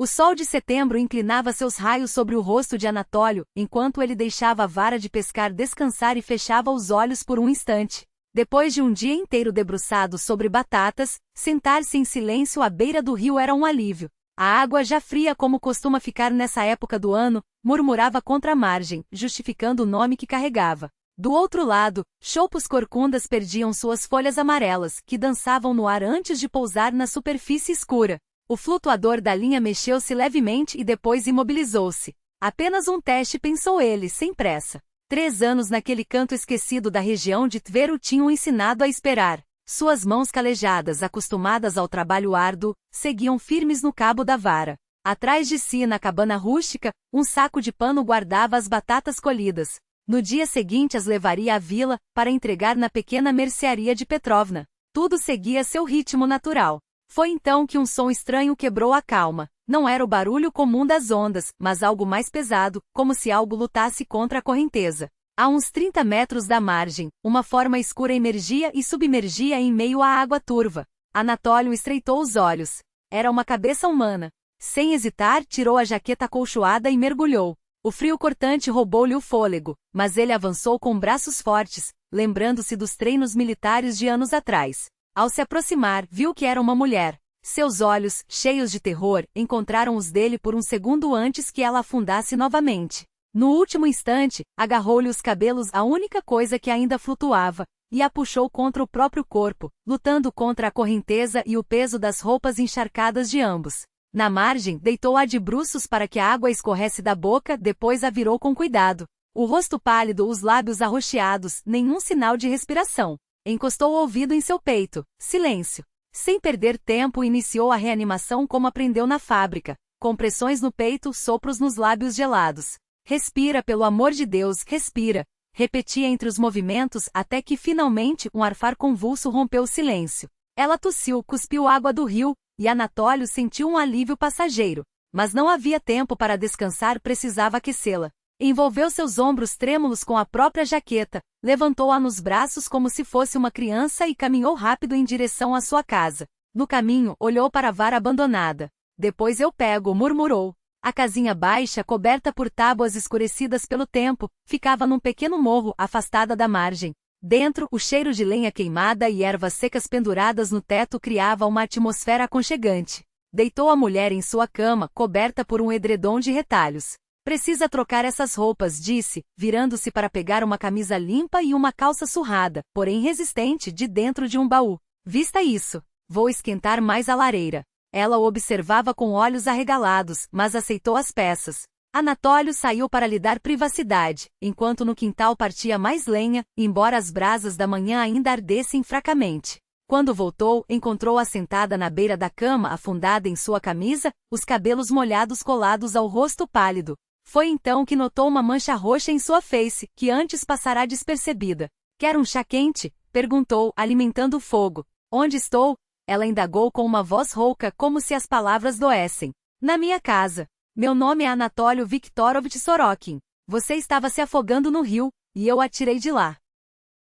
O sol de setembro inclinava seus raios sobre o rosto de Anatólio, enquanto ele deixava a vara de pescar descansar e fechava os olhos por um instante. Depois de um dia inteiro debruçado sobre batatas, sentar-se em silêncio à beira do rio era um alívio. A água, já fria como costuma ficar nessa época do ano, murmurava contra a margem, justificando o nome que carregava. Do outro lado, choupos corcundas perdiam suas folhas amarelas, que dançavam no ar antes de pousar na superfície escura. O flutuador da linha mexeu-se levemente e depois imobilizou-se. Apenas um teste, pensou ele, sem pressa. 3 anos naquele canto esquecido da região de Tver o tinham ensinado a esperar. Suas mãos calejadas, acostumadas ao trabalho árduo, seguiam firmes no cabo da vara. Atrás de si, na cabana rústica, um saco de pano guardava as batatas colhidas. No dia seguinte as levaria à vila, para entregar na pequena mercearia de Petrovna. Tudo seguia seu ritmo natural. Foi então que um som estranho quebrou a calma. Não era o barulho comum das ondas, mas algo mais pesado, como se algo lutasse contra a correnteza. A uns 30 metros da margem, uma forma escura emergia e submergia em meio à água turva. Anatólio estreitou os olhos. Era uma cabeça humana. Sem hesitar, tirou a jaqueta acolchoada e mergulhou. O frio cortante roubou-lhe o fôlego, mas ele avançou com braços fortes, lembrando-se dos treinos militares de anos atrás. Ao se aproximar, viu que era uma mulher. Seus olhos, cheios de terror, encontraram os dele por um segundo antes que ela afundasse novamente. No último instante, agarrou-lhe os cabelos, a única coisa que ainda flutuava, e a puxou contra o próprio corpo, lutando contra a correnteza e o peso das roupas encharcadas de ambos. Na margem, deitou-a de bruços para que a água escorresse da boca, depois a virou com cuidado. O rosto pálido, os lábios arroxeados, nenhum sinal de respiração. Encostou o ouvido em seu peito. Silêncio. Sem perder tempo, iniciou a reanimação como aprendeu na fábrica. Compressões no peito, sopros nos lábios gelados. Respira, pelo amor de Deus, respira. Repetia entre os movimentos, até que finalmente um arfar convulso rompeu o silêncio. Ela tossiu, cuspiu água do rio, e Anatólio sentiu um alívio passageiro. Mas não havia tempo para descansar, precisava aquecê-la. Envolveu seus ombros trêmulos com a própria jaqueta, levantou-a nos braços como se fosse uma criança e caminhou rápido em direção à sua casa. No caminho, olhou para a vara abandonada. Depois eu pego, murmurou. A casinha baixa, coberta por tábuas escurecidas pelo tempo, ficava num pequeno morro, afastada da margem. Dentro, o cheiro de lenha queimada e ervas secas penduradas no teto criava uma atmosfera aconchegante. Deitou a mulher em sua cama, coberta por um edredom de retalhos. Precisa trocar essas roupas, disse, virando-se para pegar uma camisa limpa e uma calça surrada, porém resistente, de dentro de um baú. Vista isso. Vou esquentar mais a lareira. Ela o observava com olhos arregalados, mas aceitou as peças. Anatólio saiu para lhe dar privacidade, enquanto no quintal partia mais lenha, embora as brasas da manhã ainda ardessem fracamente. Quando voltou, encontrou-a sentada na beira da cama, afundada em sua camisa, os cabelos molhados colados ao rosto pálido. Foi então que notou uma mancha roxa em sua face, que antes passará despercebida. Quer um chá quente? Perguntou, alimentando o fogo. Onde estou? Ela indagou com uma voz rouca, como se as palavras doessem. Na minha casa. Meu nome é Anatólio Viktorovich Sorokin. Você estava se afogando no rio, e eu a tirei de lá.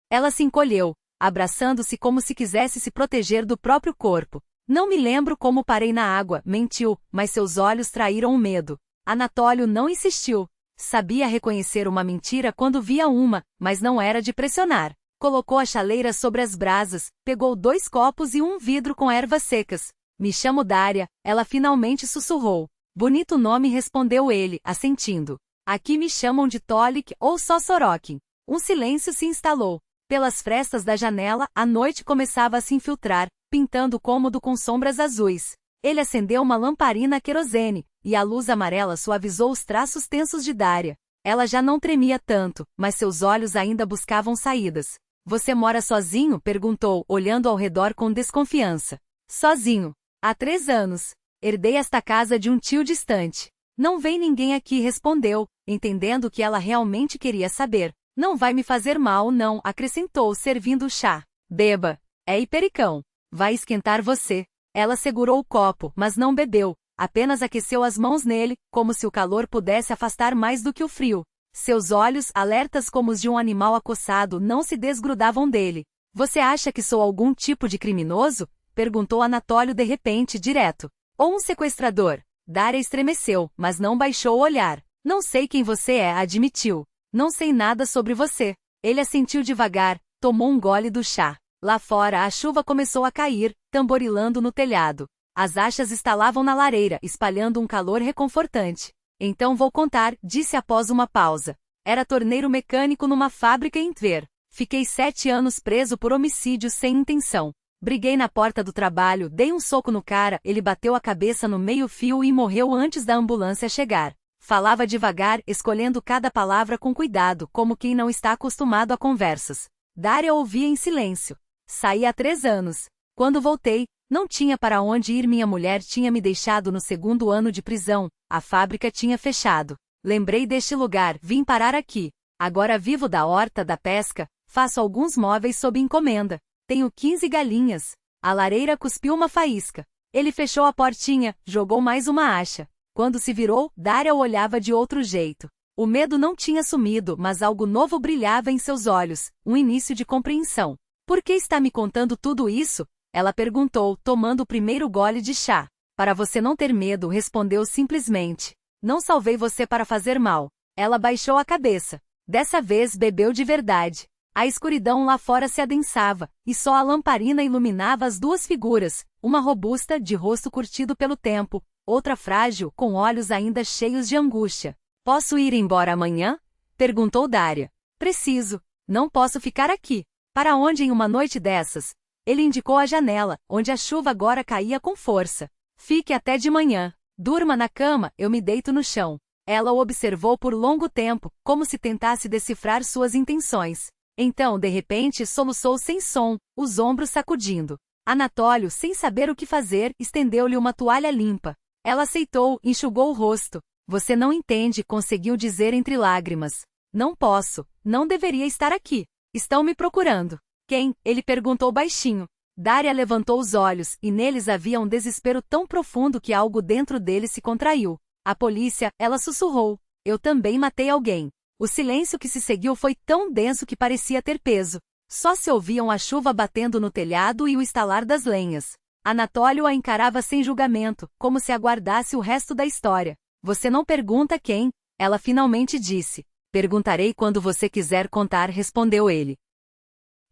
Ela se encolheu, abraçando-se como se quisesse se proteger do próprio corpo. Não me lembro como parei na água, mentiu, mas seus olhos traíram o medo. Anatólio não insistiu. Sabia reconhecer uma mentira quando via uma, mas não era de pressionar. Colocou a chaleira sobre as brasas, pegou 2 copos e um vidro com ervas secas. Me chamo Dária, ela finalmente sussurrou. Bonito nome, respondeu ele, assentindo. Aqui me chamam de Tolik ou só Sorokin. Um silêncio se instalou. Pelas frestas da janela, a noite começava a se infiltrar, pintando o cômodo com sombras azuis. Ele acendeu uma lamparina a querosene, e a luz amarela suavizou os traços tensos de Dária. Ela já não tremia tanto, mas seus olhos ainda buscavam saídas. Você mora sozinho? Perguntou, olhando ao redor com desconfiança. Sozinho. Há 3 anos. Herdei esta casa de um tio distante. Não vem ninguém aqui, respondeu, entendendo que ela realmente queria saber. Não vai me fazer mal, não, acrescentou, servindo o chá. Beba. É hipericão. Vai esquentar você. Ela segurou o copo, mas não bebeu. Apenas aqueceu as mãos nele, como se o calor pudesse afastar mais do que o frio. Seus olhos, alertas como os de um animal acossado, não se desgrudavam dele. Você acha que sou algum tipo de criminoso? Perguntou Anatólio de repente, direto. Ou um sequestrador? Daria estremeceu, mas não baixou o olhar. Não sei quem você é, admitiu. Não sei nada sobre você. Ele assentiu devagar, tomou um gole do chá. Lá fora a chuva começou a cair, tamborilando no telhado. As achas estalavam na lareira, espalhando um calor reconfortante. Então vou contar, disse após uma pausa. Era torneiro mecânico numa fábrica em Tver. Fiquei 7 anos preso por homicídio sem intenção. Briguei na porta do trabalho, dei um soco no cara, ele bateu a cabeça no meio-fio e morreu antes da ambulância chegar. Falava devagar, escolhendo cada palavra com cuidado, como quem não está acostumado a conversas. Daria ouvia em silêncio. Saí há 3 anos. Quando voltei, não tinha para onde ir. Minha mulher tinha me deixado no 2º ano de prisão, a fábrica tinha fechado. Lembrei deste lugar, vim parar aqui. Agora vivo da horta, da pesca, faço alguns móveis sob encomenda. Tenho 15 galinhas. A lareira cuspiu uma faísca. Ele fechou a portinha, jogou mais uma acha. Quando se virou, Daria o olhava de outro jeito. O medo não tinha sumido, mas algo novo brilhava em seus olhos, um início de compreensão. Por que está me contando tudo isso? Ela perguntou, tomando o primeiro gole de chá. Para você não ter medo, respondeu simplesmente. Não salvei você para fazer mal. Ela baixou a cabeça. Dessa vez bebeu de verdade. A escuridão lá fora se adensava, e só a lamparina iluminava as 2 figuras, uma robusta, de rosto curtido pelo tempo, outra frágil, com olhos ainda cheios de angústia. Posso ir embora amanhã? Perguntou Daria. Preciso. Não posso ficar aqui. Para onde em uma noite dessas? Ele indicou a janela, onde a chuva agora caía com força. Fique até de manhã. Durma na cama, eu me deito no chão. Ela o observou por longo tempo, como se tentasse decifrar suas intenções. Então, de repente, soluçou sem som, os ombros sacudindo. Anatólio, sem saber o que fazer, estendeu-lhe uma toalha limpa. Ela aceitou, enxugou o rosto. Você não entende, conseguiu dizer entre lágrimas. Não posso, não deveria estar aqui. Estão me procurando. Quem? Ele perguntou baixinho. Daria levantou os olhos, e neles havia um desespero tão profundo que algo dentro dele se contraiu. A polícia, ela sussurrou. Eu também matei alguém. O silêncio que se seguiu foi tão denso que parecia ter peso. Só se ouviam a chuva batendo no telhado e o estalar das lenhas. Anatólio a encarava sem julgamento, como se aguardasse o resto da história. Você não pergunta quem? Ela finalmente disse. Perguntarei quando você quiser contar, respondeu ele.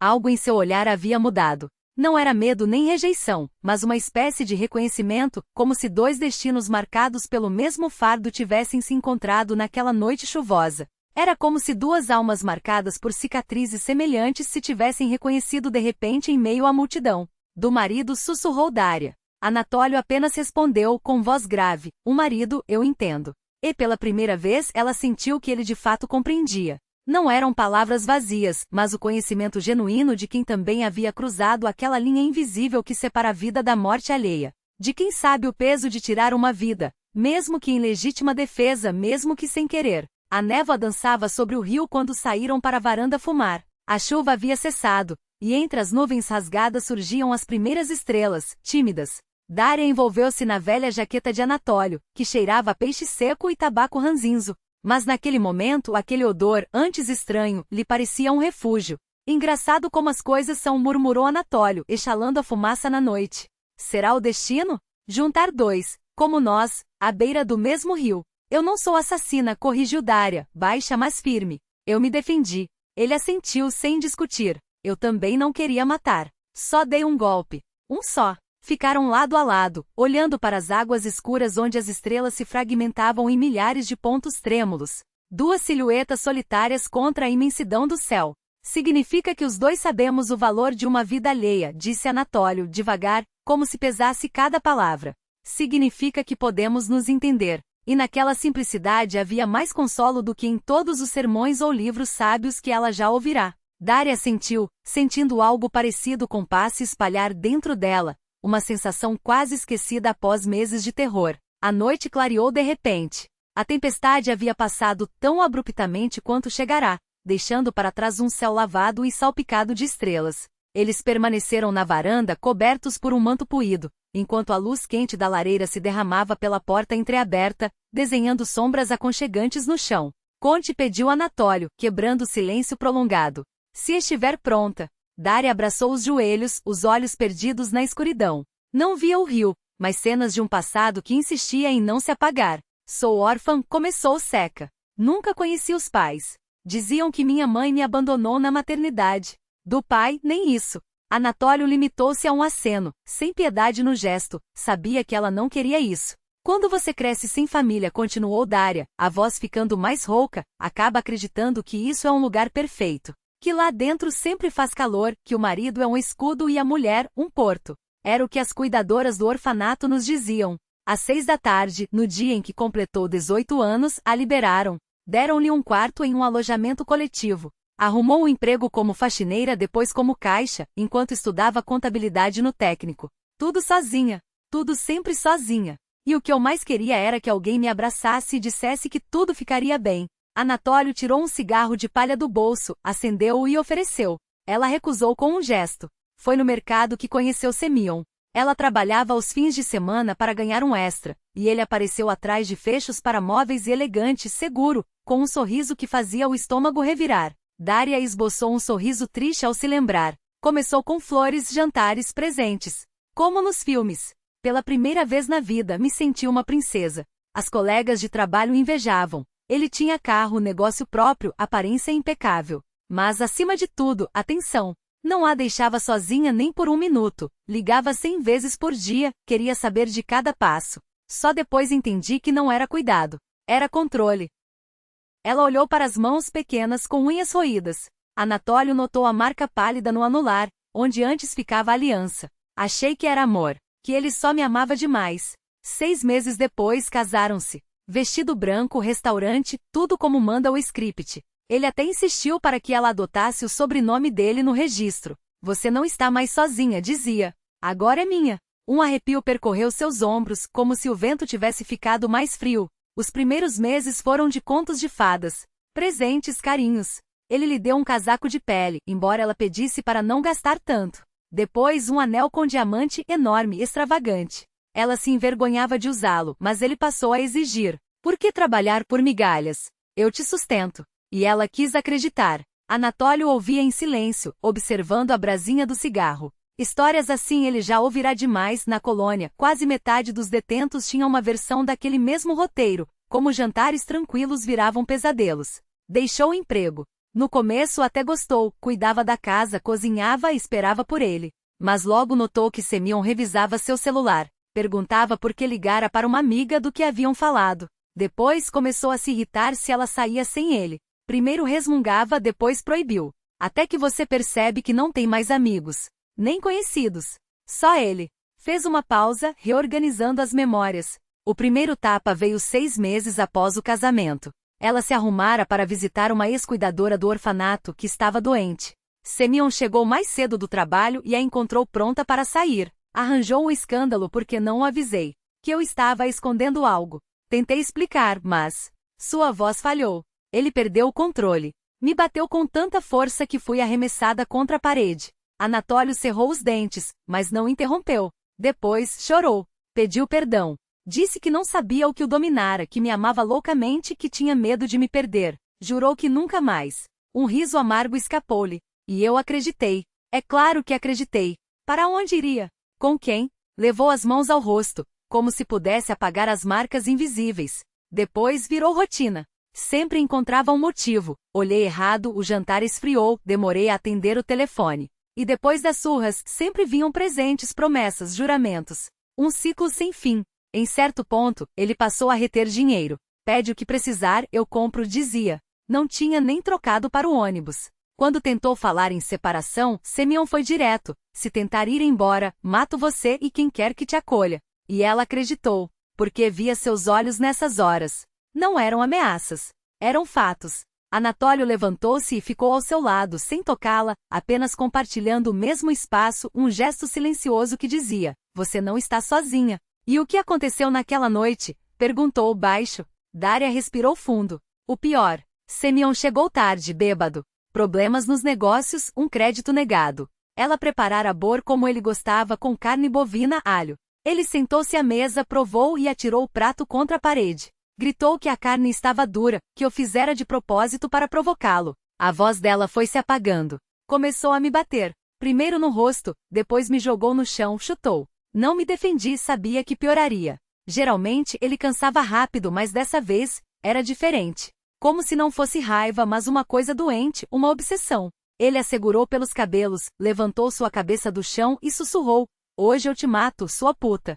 Algo em seu olhar havia mudado. Não era medo nem rejeição, mas uma espécie de reconhecimento, como se 2 destinos marcados pelo mesmo fardo tivessem se encontrado naquela noite chuvosa. Era como se 2 almas marcadas por cicatrizes semelhantes se tivessem reconhecido de repente em meio à multidão. Do marido sussurrou Daria. Anatólio apenas respondeu com voz grave, o marido, eu entendo. E pela primeira vez ela sentiu que ele de fato compreendia. Não eram palavras vazias, mas o conhecimento genuíno de quem também havia cruzado aquela linha invisível que separa a vida da morte alheia. De quem sabe o peso de tirar uma vida, mesmo que em legítima defesa, mesmo que sem querer. A névoa dançava sobre o rio quando saíram para a varanda fumar. A chuva havia cessado, e entre as nuvens rasgadas surgiam as primeiras estrelas, tímidas. Daria envolveu-se na velha jaqueta de Anatólio, que cheirava a peixe seco e tabaco ranzinzo. Mas naquele momento, aquele odor, antes estranho, lhe parecia um refúgio. Engraçado como as coisas são, murmurou Anatólio, exalando a fumaça na noite. Será o destino? Juntar 2, como nós, à beira do mesmo rio. Eu não sou assassina, corrigiu Daria, baixa mas firme. Eu me defendi. Ele assentiu sem discutir. Eu também não queria matar. Só dei um golpe. Um só. Ficaram lado a lado, olhando para as águas escuras onde as estrelas se fragmentavam em milhares de pontos trêmulos. 2 silhuetas solitárias contra a imensidão do céu. Significa que os 2 sabemos o valor de uma vida alheia, disse Anatólio, devagar, como se pesasse cada palavra. Significa que podemos nos entender. E naquela simplicidade havia mais consolo do que em todos os sermões ou livros sábios que ela já ouvirá. Daria sentiu, sentindo algo parecido com paz se espalhar dentro dela, uma sensação quase esquecida após meses de terror. A noite clareou de repente. A tempestade havia passado tão abruptamente quanto chegará, deixando para trás um céu lavado e salpicado de estrelas. Eles permaneceram na varanda cobertos por um manto puído, enquanto a luz quente da lareira se derramava pela porta entreaberta, desenhando sombras aconchegantes no chão. Conte, pediu Anatólio, quebrando o silêncio prolongado. Se estiver pronta. Daria abraçou os joelhos, os olhos perdidos na escuridão. Não via o rio, mas cenas de um passado que insistia em não se apagar. Sou órfã, começou Seca. Nunca conheci os pais. Diziam que minha mãe me abandonou na maternidade. Do pai, nem isso. Anatólio limitou-se a um aceno, sem piedade no gesto, sabia que ela não queria isso. Quando você cresce sem família, continuou Dária, a voz ficando mais rouca, acaba acreditando que isso é um lugar perfeito. Que lá dentro sempre faz calor, que o marido é um escudo e a mulher, um porto. Era o que as cuidadoras do orfanato nos diziam. Às 6 da tarde, no dia em que completou 18 anos, a liberaram. Deram-lhe um quarto em um alojamento coletivo. Arrumou um emprego como faxineira, depois como caixa, enquanto estudava contabilidade no técnico. Tudo sozinha. Tudo sempre sozinha. E o que eu mais queria era que alguém me abraçasse e dissesse que tudo ficaria bem. Anatólio tirou um cigarro de palha do bolso, acendeu-o e ofereceu. Ela recusou com um gesto. Foi no mercado que conheceu Semyon. Ela trabalhava aos fins de semana para ganhar um extra, e ele apareceu atrás de fechos para móveis e elegante, seguro, com um sorriso que fazia o estômago revirar. Dária esboçou um sorriso triste ao se lembrar. Começou com flores, jantares, presentes. Como nos filmes. Pela primeira vez na vida me senti uma princesa. As colegas de trabalho invejavam. Ele tinha carro, negócio próprio, aparência impecável. Mas, acima de tudo, atenção. Não a deixava sozinha nem por um minuto. Ligava 100 vezes por dia, queria saber de cada passo. Só depois entendi que não era cuidado. Era controle. Ela olhou para as mãos pequenas com unhas roídas. Anatólio notou a marca pálida no anular, onde antes ficava a aliança. Achei que era amor. Que ele só me amava demais. 6 meses depois casaram-se. Vestido branco, restaurante, tudo como manda o script. Ele até insistiu para que ela adotasse o sobrenome dele no registro. Você não está mais sozinha, dizia. Agora é minha. Um arrepio percorreu seus ombros, como se o vento tivesse ficado mais frio. Os primeiros meses foram de contos de fadas. Presentes, carinhos. Ele lhe deu um casaco de pele, embora ela pedisse para não gastar tanto. Depois um anel com diamante enorme, extravagante. Ela se envergonhava de usá-lo, mas ele passou a exigir. Por que trabalhar por migalhas? Eu te sustento. E ela quis acreditar. Anatólio ouvia em silêncio, observando a brasinha do cigarro. Histórias assim ele já ouvirá demais na colônia. Quase metade dos detentos tinha uma versão daquele mesmo roteiro, como jantares tranquilos viravam pesadelos. Deixou o emprego. No começo até gostou, cuidava da casa, cozinhava e esperava por ele. Mas logo notou que Semyon revisava seu celular. Perguntava por que ligara para uma amiga do que haviam falado. Depois começou a se irritar se ela saía sem ele. Primeiro resmungava, depois proibiu. Até que você percebe que não tem mais amigos. Nem conhecidos. Só ele. Fez uma pausa, reorganizando as memórias. O primeiro tapa veio 6 meses após o casamento. Ela se arrumara para visitar uma ex-cuidadora do orfanato que estava doente. Semyon chegou mais cedo do trabalho e a encontrou pronta para sair. Arranjou um escândalo porque não o avisei. Que eu estava escondendo algo. Tentei explicar, mas... Sua voz falhou. Ele perdeu o controle. Me bateu com tanta força que fui arremessada contra a parede. Anatólio cerrou os dentes, mas não interrompeu. Depois, chorou. Pediu perdão. Disse que não sabia o que o dominara, que me amava loucamente e que tinha medo de me perder. Jurou que nunca mais. Um riso amargo escapou-lhe. E eu acreditei. É claro que acreditei. Para onde iria? Com quem? Levou as mãos ao rosto, como se pudesse apagar as marcas invisíveis. Depois virou rotina. Sempre encontrava um motivo. Olhei errado, o jantar esfriou, demorei a atender o telefone. E depois das surras, sempre vinham presentes, promessas, juramentos. Um ciclo sem fim. Em certo ponto, ele passou a reter dinheiro. Pede o que precisar, eu compro, dizia. Não tinha nem trocado para o ônibus. Quando tentou falar em separação, Semyon foi direto. Se tentar ir embora, mato você e quem quer que te acolha. E ela acreditou, porque via seus olhos nessas horas. Não eram ameaças. Eram fatos. Anatólio levantou-se e ficou ao seu lado, sem tocá-la, apenas compartilhando o mesmo espaço, um gesto silencioso que dizia, você não está sozinha. E o que aconteceu naquela noite? Perguntou baixo. Dária respirou fundo. O pior. Semyon chegou tarde, bêbado. Problemas nos negócios, um crédito negado. Ela preparara bor como ele gostava, com carne bovina, alho. Ele sentou-se à mesa, provou e atirou o prato contra a parede. Gritou que a carne estava dura, que o fizera de propósito para provocá-lo. A voz dela foi se apagando. Começou a me bater. Primeiro no rosto, depois me jogou no chão, chutou. Não me defendi, sabia que pioraria. Geralmente ele cansava rápido, mas dessa vez, era diferente. Como se não fosse raiva, mas uma coisa doente, uma obsessão. Ele a segurou pelos cabelos, levantou sua cabeça do chão e sussurrou: "Hoje eu te mato, sua puta."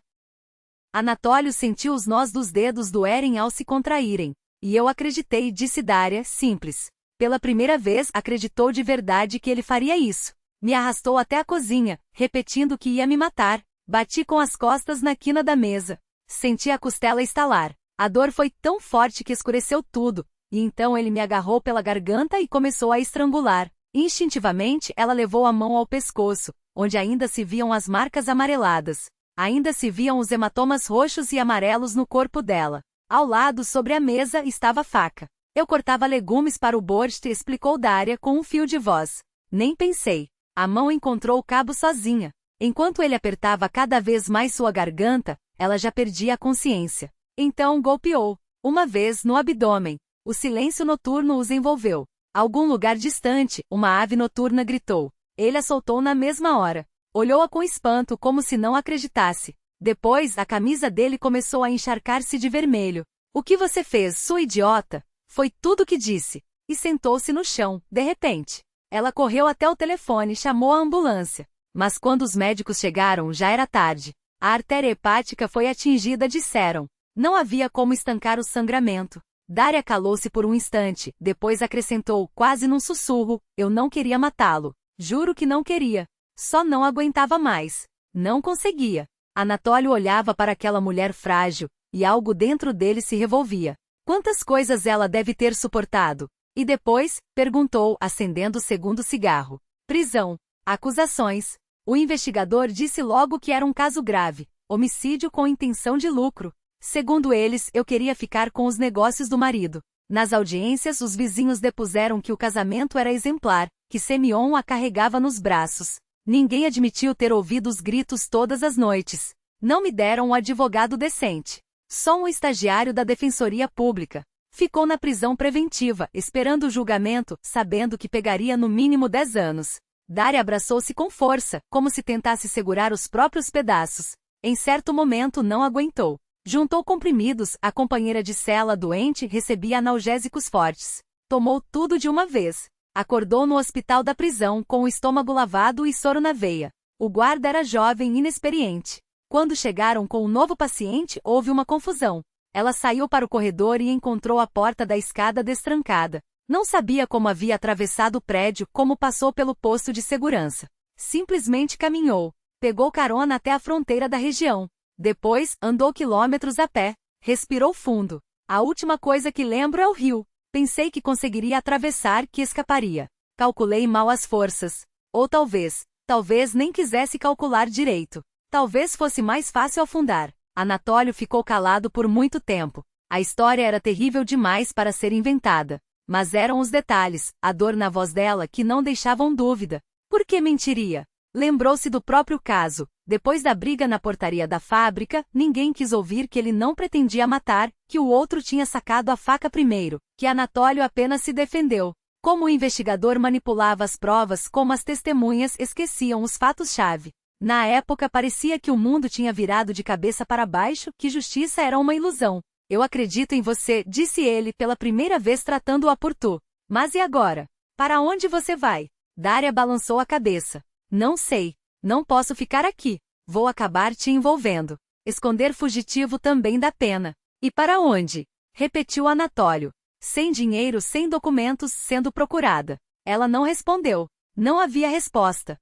Anatólio sentiu os nós dos dedos doerem ao se contraírem. "E eu acreditei", disse Dária, simples. Pela primeira vez acreditou de verdade que ele faria isso. Me arrastou até a cozinha, repetindo que ia me matar. Bati com as costas na quina da mesa. Senti a costela estalar. A dor foi tão forte que escureceu tudo, e então ele me agarrou pela garganta e começou a estrangular. Instintivamente, ela levou a mão ao pescoço, onde ainda se viam as marcas amareladas. Ainda se viam os hematomas roxos e amarelos no corpo dela. Ao lado, sobre a mesa, estava a faca. "Eu cortava legumes para o borscht", explicou Dária com um fio de voz. Nem pensei. A mão encontrou o cabo sozinha. Enquanto ele apertava cada vez mais sua garganta, ela já perdia a consciência. Então golpeou. Uma vez no abdômen. O silêncio noturno os envolveu. A algum lugar distante, uma ave noturna gritou. Ele a soltou na mesma hora. Olhou-a com espanto, como se não acreditasse. Depois, a camisa dele começou a encharcar-se de vermelho. "O que você fez, sua idiota?" Foi tudo que disse. E sentou-se no chão, de repente. Ela correu até o telefone e chamou a ambulância. Mas quando os médicos chegaram, já era tarde. A artéria hepática foi atingida, disseram. Não havia como estancar o sangramento. Dária calou-se por um instante, depois acrescentou, quase num sussurro: "Eu não queria matá-lo. Juro que não queria. Só não aguentava mais. Não conseguia." Anatólio olhava para aquela mulher frágil, e algo dentro dele se revolvia. Quantas coisas ela deve ter suportado? E depois, perguntou, acendendo o segundo cigarro. Prisão. Acusações. O investigador disse logo que era um caso grave, homicídio com intenção de lucro. Segundo eles, eu queria ficar com os negócios do marido. Nas audiências, os vizinhos depuseram que o casamento era exemplar, que Semyon a carregava nos braços. Ninguém admitiu ter ouvido os gritos todas as noites. Não me deram um advogado decente. Só um estagiário da Defensoria Pública. Ficou na prisão preventiva, esperando o julgamento, sabendo que pegaria no mínimo 10 anos. Dária abraçou-se com força, como se tentasse segurar os próprios pedaços. Em certo momento não aguentou. Juntou comprimidos, a companheira de cela doente recebia analgésicos fortes. Tomou tudo de uma vez. Acordou no hospital da prisão com o estômago lavado e soro na veia. O guarda era jovem e inexperiente. Quando chegaram com o novo paciente, houve uma confusão. Ela saiu para o corredor e encontrou a porta da escada destrancada. Não sabia como havia atravessado o prédio, como passou pelo posto de segurança. Simplesmente caminhou. Pegou carona até a fronteira da região. Depois, andou quilômetros a pé. Respirou fundo. A última coisa que lembro é o rio. Pensei que conseguiria atravessar, que escaparia. Calculei mal as forças. Ou talvez nem quisesse calcular direito. Talvez fosse mais fácil afundar. Anatólio ficou calado por muito tempo. A história era terrível demais para ser inventada. Mas eram os detalhes, a dor na voz dela que não deixavam dúvida. Por que mentiria? Lembrou-se do próprio caso. Depois da briga na portaria da fábrica, ninguém quis ouvir que ele não pretendia matar, que o outro tinha sacado a faca primeiro, que Anatólio apenas se defendeu. Como o investigador manipulava as provas, como as testemunhas esqueciam os fatos-chave. Na época parecia que o mundo tinha virado de cabeça para baixo, que justiça era uma ilusão. Eu acredito em você, disse ele pela primeira vez tratando-a por tu. Mas e agora? Para onde você vai? Dária balançou a cabeça. Não sei. Não posso ficar aqui. Vou acabar te envolvendo. Esconder fugitivo também dá pena. E para onde? Repetiu Anatólio. Sem dinheiro, sem documentos, sendo procurada. Ela não respondeu. Não havia resposta.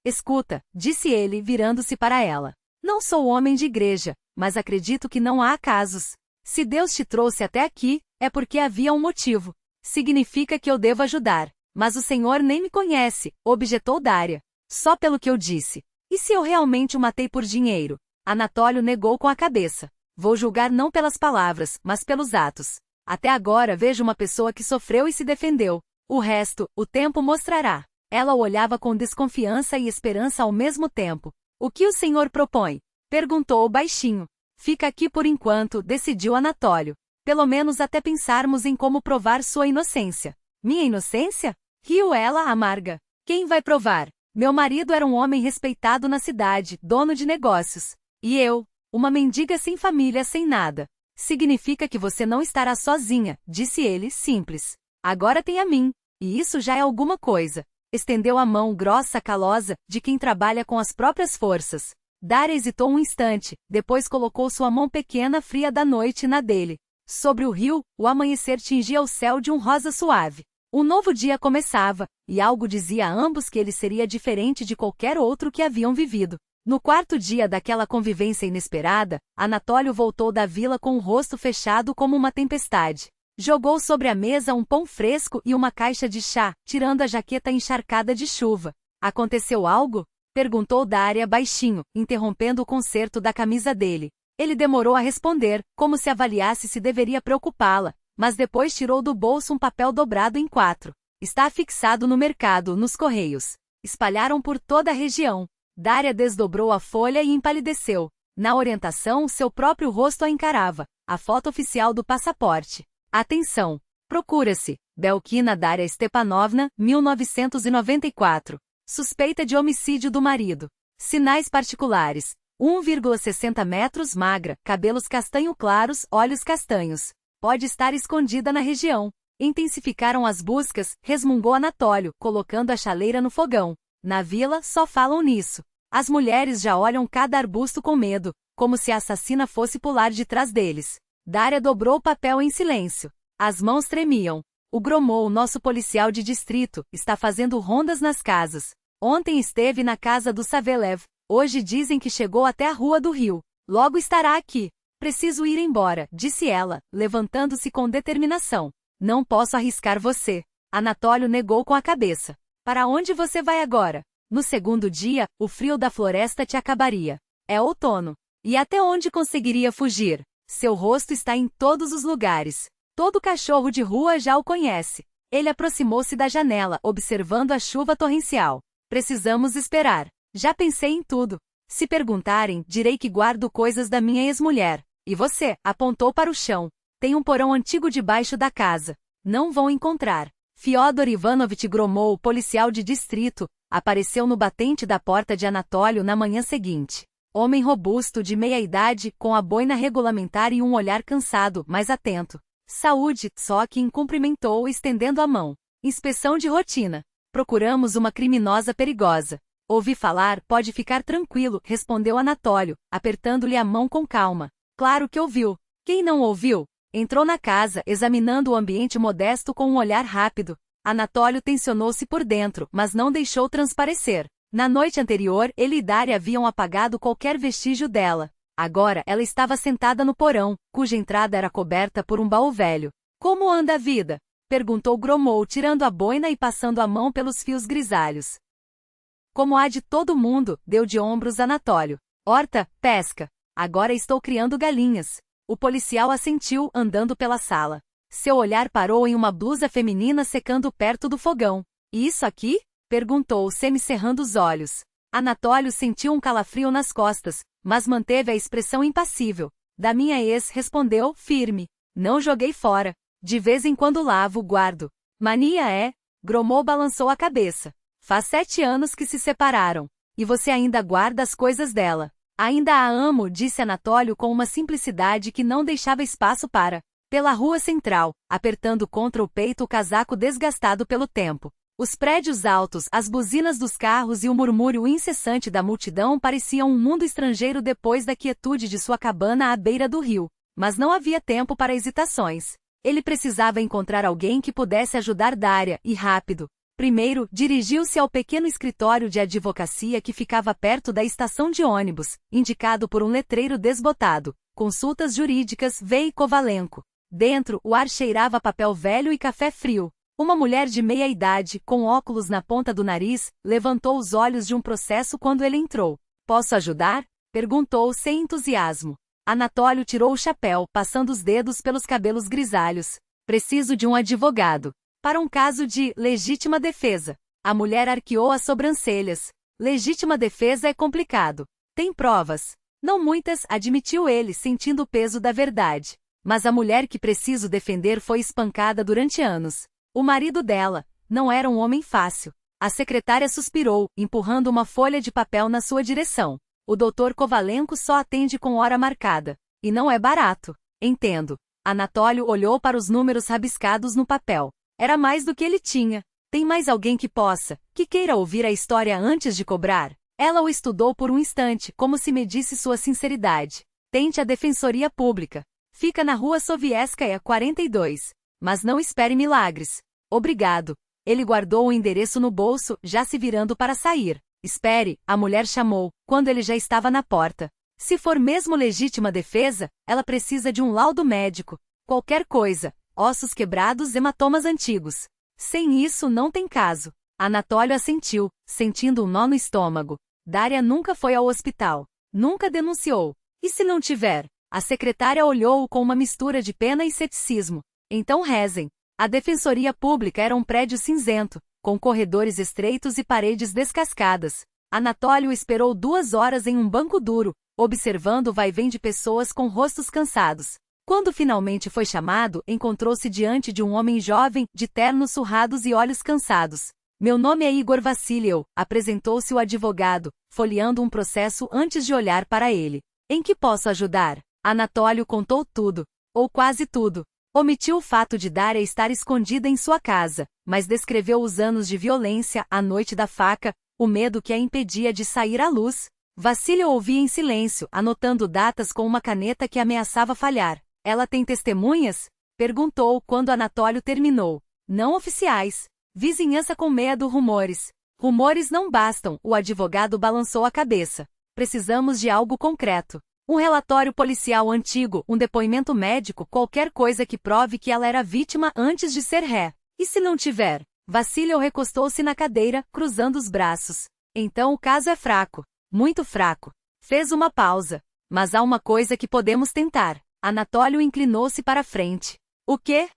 Escuta, disse ele, virando-se para ela. Não sou homem de igreja, mas acredito que não há acasos. Se Deus te trouxe até aqui, é porque havia um motivo. Significa que eu devo ajudar. Mas o Senhor nem me conhece, objetou Dária. Só pelo que eu disse. E se eu realmente o matei por dinheiro? Anatólio negou com a cabeça. Vou julgar não pelas palavras, mas pelos atos. Até agora vejo uma pessoa que sofreu e se defendeu. O resto, o tempo mostrará. Ela o olhava com desconfiança e esperança ao mesmo tempo. O que o senhor propõe? Perguntou baixinho. Fica aqui por enquanto, decidiu Anatólio. Pelo menos até pensarmos em como provar sua inocência. Minha inocência? Riu ela, amarga. Quem vai provar? Meu marido era um homem respeitado na cidade, dono de negócios. E eu, uma mendiga sem família, sem nada. Significa que você não estará sozinha, disse ele, simples. Agora tem a mim, e isso já é alguma coisa. Estendeu a mão grossa, calosa, de quem trabalha com as próprias forças. Daria hesitou um instante, depois colocou sua mão pequena fria da noite na dele. Sobre o rio, o amanhecer tingia o céu de um rosa suave. Um novo dia começava, e algo dizia a ambos que ele seria diferente de qualquer outro que haviam vivido. No quarto dia daquela convivência inesperada, Anatólio voltou da vila com o rosto fechado como uma tempestade. Jogou sobre a mesa um pão fresco e uma caixa de chá, tirando a jaqueta encharcada de chuva. Aconteceu algo? Perguntou Daria baixinho, interrompendo o concerto da camisa dele. Ele demorou a responder, como se avaliasse se deveria preocupá-la, mas depois tirou do bolso um papel dobrado em 4. Está fixado no mercado, nos correios. Espalharam por toda a região. Daria desdobrou a folha e empalideceu. Na orientação, seu próprio rosto a encarava, a foto oficial do passaporte. Atenção! Procura-se, Belkina Daria Stepanovna, 1994. Suspeita de homicídio do marido. Sinais particulares. 1,60 metros, magra, cabelos castanho claros, olhos castanhos. Pode estar escondida na região. Intensificaram as buscas, resmungou Anatólio, colocando a chaleira no fogão. Na vila, só falam nisso. As mulheres já olham cada arbusto com medo, como se a assassina fosse pular de trás deles. Daria dobrou o papel em silêncio. As mãos tremiam. O Gromov, nosso policial de distrito, está fazendo rondas nas casas. Ontem esteve na casa do Savelev. Hoje dizem que chegou até a Rua do Rio. Logo estará aqui. Preciso ir embora, disse ela, levantando-se com determinação. Não posso arriscar você. Anatólio negou com a cabeça. Para onde você vai agora? No segundo dia, o frio da floresta te acabaria. É outono. E até onde conseguiria fugir? Seu rosto está em todos os lugares. Todo cachorro de rua já o conhece. Ele aproximou-se da janela, observando a chuva torrencial. Precisamos esperar. Já pensei em tudo. Se perguntarem, direi que guardo coisas da minha ex-mulher. E você, apontou para o chão. Tem um porão antigo debaixo da casa. Não vão encontrar. Fyodor Ivanovich Gromov, policial de distrito, apareceu no batente da porta de Anatólio na manhã seguinte. Homem robusto de meia idade, com a boina regulamentar e um olhar cansado, mas atento. Saúde, Sokin cumprimentou estendendo a mão. Inspeção de rotina. Procuramos uma criminosa perigosa. Ouvi falar, pode ficar tranquilo, respondeu Anatólio, apertando-lhe a mão com calma. Claro que ouviu. Quem não ouviu? Entrou na casa, examinando o ambiente modesto com um olhar rápido. Anatólio tensionou-se por dentro, mas não deixou transparecer. Na noite anterior, ele e Daria haviam apagado qualquer vestígio dela. Agora, ela estava sentada no porão, cuja entrada era coberta por um baú velho. Como anda a vida? Perguntou Gromov, tirando a boina e passando a mão pelos fios grisalhos. Como há de todo mundo, deu de ombros Anatólio. Horta, pesca. Agora estou criando galinhas. O policial assentiu, andando pela sala. Seu olhar parou em uma blusa feminina secando perto do fogão. E isso aqui? Perguntou, semicerrando os olhos. Anatólio sentiu um calafrio nas costas, mas manteve a expressão impassível. Da minha ex, respondeu, firme. Não joguei fora. De vez em quando lavo, guardo. Mania é? Gromov balançou a cabeça. Faz 7 anos que se separaram. E você ainda guarda as coisas dela. Ainda a amo, disse Anatólio com uma simplicidade que não deixava espaço para. Pela rua central, apertando contra o peito o casaco desgastado pelo tempo. Os prédios altos, as buzinas dos carros e o murmúrio incessante da multidão pareciam um mundo estrangeiro depois da quietude de sua cabana à beira do rio. Mas não havia tempo para hesitações. Ele precisava encontrar alguém que pudesse ajudar Daria, e rápido. Primeiro, dirigiu-se ao pequeno escritório de advocacia que ficava perto da estação de ônibus, indicado por um letreiro desbotado. Consultas jurídicas, V. Kovalenko. Dentro, o ar cheirava papel velho e café frio. Uma mulher de meia idade, com óculos na ponta do nariz, levantou os olhos de um processo quando ele entrou. Posso ajudar? Perguntou sem entusiasmo. Anatólio tirou o chapéu, passando os dedos pelos cabelos grisalhos. Preciso de um advogado. Para um caso de legítima defesa. A mulher arqueou as sobrancelhas. Legítima defesa é complicado. Tem provas? Não muitas, admitiu ele, sentindo o peso da verdade. Mas a mulher que preciso defender foi espancada durante anos. O marido dela não era um homem fácil. A secretária suspirou, empurrando uma folha de papel na sua direção. O Dr. Kovalenko só atende com hora marcada. E não é barato. Entendo. Anatólio olhou para os números rabiscados no papel. Era mais do que ele tinha. Tem mais alguém que queira ouvir a história antes de cobrar? Ela o estudou por um instante, como se medisse sua sinceridade. Tente a Defensoria Pública. Fica na Rua Sovietskaya 42. Mas não espere milagres. Obrigado. Ele guardou o endereço no bolso, já se virando para sair. Espere, a mulher chamou, quando ele já estava na porta. Se for mesmo legítima defesa, ela precisa de um laudo médico. Qualquer coisa. Ossos quebrados, hematomas antigos. Sem isso não tem caso. Anatólio assentiu, sentindo um nó no estômago. Dária nunca foi ao hospital. Nunca denunciou. E se não tiver? A secretária olhou-o com uma mistura de pena e ceticismo. Então rezem. A Defensoria Pública era um prédio cinzento, com corredores estreitos e paredes descascadas. Anatólio esperou 2 horas em um banco duro, observando o vai-vem de pessoas com rostos cansados. Quando finalmente foi chamado, encontrou-se diante de um homem jovem, de ternos surrados e olhos cansados. Meu nome é Igor Vassiliev, apresentou-se o advogado, folheando um processo antes de olhar para ele. Em que posso ajudar? Anatólio contou tudo, ou quase tudo. Omitiu o fato de Dária estar escondida em sua casa, mas descreveu os anos de violência, a noite da faca, o medo que a impedia de sair à luz. Vassiliev ouvia em silêncio, anotando datas com uma caneta que ameaçava falhar. Ela tem testemunhas? Perguntou quando Anatólio terminou. Não oficiais. Vizinhança com medo, rumores. Rumores não bastam, o advogado balançou a cabeça. Precisamos de algo concreto. Um relatório policial antigo, um depoimento médico, qualquer coisa que prove que ela era vítima antes de ser ré. E se não tiver? Vassiliev recostou-se na cadeira, cruzando os braços. Então o caso é fraco. Muito fraco. Fez uma pausa. Mas há uma coisa que podemos tentar. Anatólio inclinou-se para frente. O quê?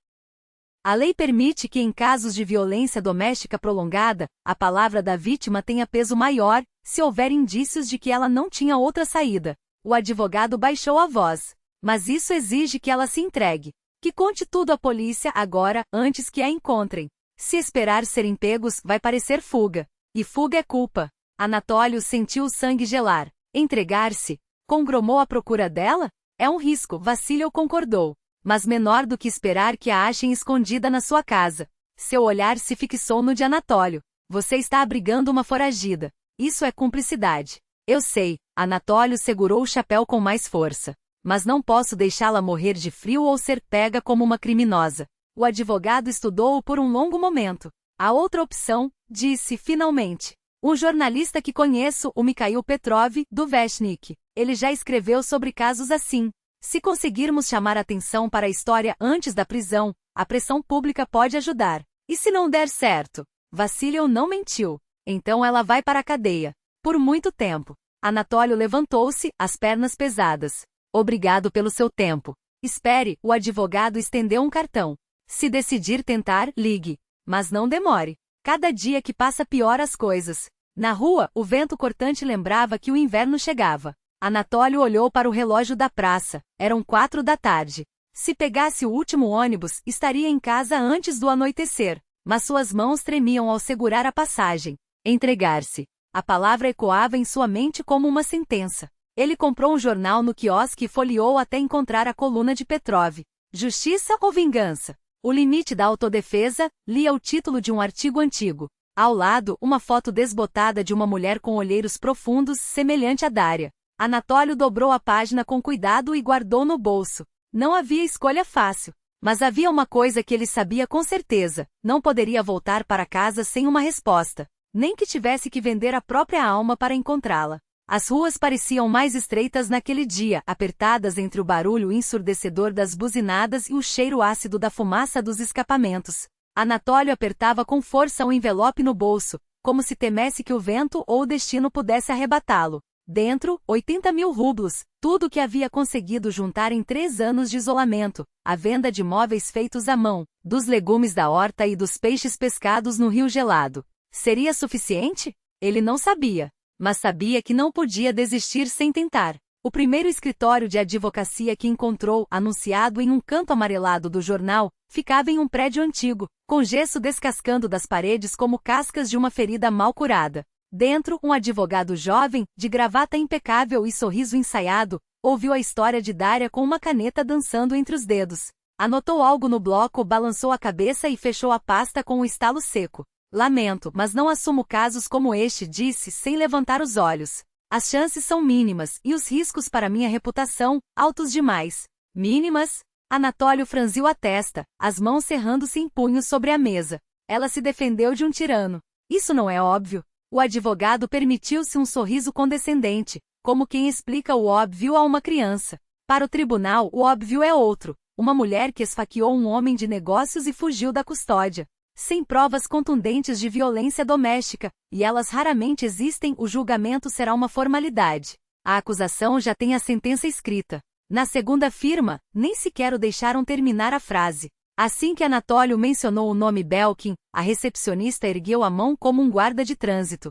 A lei permite que em casos de violência doméstica prolongada, a palavra da vítima tenha peso maior, se houver indícios de que ela não tinha outra saída. O advogado baixou a voz. Mas isso exige que ela se entregue. Que conte tudo à polícia agora, antes que a encontrem. Se esperar serem pegos, vai parecer fuga. E fuga é culpa. Anatólio sentiu o sangue gelar. Entregar-se? Congromou à procura dela? É um risco, Vassiliev concordou. Mas menor do que esperar que a achem escondida na sua casa. Seu olhar se fixou no de Anatólio. Você está abrigando uma foragida. Isso é cumplicidade. Eu sei. Anatólio segurou o chapéu com mais força. Mas não posso deixá-la morrer de frio ou ser pega como uma criminosa. O advogado estudou-o por um longo momento. A outra opção, disse finalmente. Um jornalista que conheço, o Mikhail Petrov, do Vestnik. Ele já escreveu sobre casos assim. Se conseguirmos chamar atenção para a história antes da prisão, a pressão pública pode ajudar. E se não der certo? Vassiliev não mentiu. Então ela vai para a cadeia. Por muito tempo. Anatólio levantou-se, as pernas pesadas. Obrigado pelo seu tempo. Espere, o advogado estendeu um cartão. Se decidir tentar, ligue. Mas não demore. Cada dia que passa piora as coisas. Na rua, o vento cortante lembrava que o inverno chegava. Anatólio olhou para o relógio da praça. Eram 4 da tarde. Se pegasse o último ônibus, estaria em casa antes do anoitecer. Mas suas mãos tremiam ao segurar a passagem. Entregar-se. A palavra ecoava em sua mente como uma sentença. Ele comprou um jornal no quiosque e folheou até encontrar a coluna de Petrov. Justiça ou vingança? O limite da autodefesa, lia o título de um artigo antigo. Ao lado, uma foto desbotada de uma mulher com olheiros profundos, semelhante a Dária. Anatólio dobrou a página com cuidado e guardou no bolso. Não havia escolha fácil. Mas havia uma coisa que ele sabia com certeza. Não poderia voltar para casa sem uma resposta. Nem que tivesse que vender a própria alma para encontrá-la. As ruas pareciam mais estreitas naquele dia, apertadas entre o barulho ensurdecedor das buzinadas e o cheiro ácido da fumaça dos escapamentos. Anatólio apertava com força o envelope no bolso, como se temesse que o vento ou o destino pudesse arrebatá-lo. Dentro, 80.000 rublos, tudo o que havia conseguido juntar em 3 anos de isolamento, a venda de móveis feitos à mão, dos legumes da horta e dos peixes pescados no rio gelado. Seria suficiente? Ele não sabia. Mas sabia que não podia desistir sem tentar. O primeiro escritório de advocacia que encontrou, anunciado em um canto amarelado do jornal, ficava em um prédio antigo, com gesso descascando das paredes como cascas de uma ferida mal curada. Dentro, um advogado jovem, de gravata impecável e sorriso ensaiado, ouviu a história de Dária com uma caneta dançando entre os dedos. Anotou algo no bloco, balançou a cabeça e fechou a pasta com um estalo seco. Lamento, mas não assumo casos como este, disse, sem levantar os olhos. As chances são mínimas, e os riscos para minha reputação, altos demais. Mínimas? Anatólio franziu a testa, as mãos cerrando-se em punhos sobre a mesa. Ela se defendeu de um tirano. Isso não é óbvio? O advogado permitiu-se um sorriso condescendente, como quem explica o óbvio a uma criança. Para o tribunal, o óbvio é outro. Uma mulher que esfaqueou um homem de negócios e fugiu da custódia. Sem provas contundentes de violência doméstica, e elas raramente existem, o julgamento será uma formalidade. A acusação já tem a sentença escrita. Na segunda firma, nem sequer o deixaram terminar a frase. Assim que Anatólio mencionou o nome Belkin, a recepcionista ergueu a mão como um guarda de trânsito.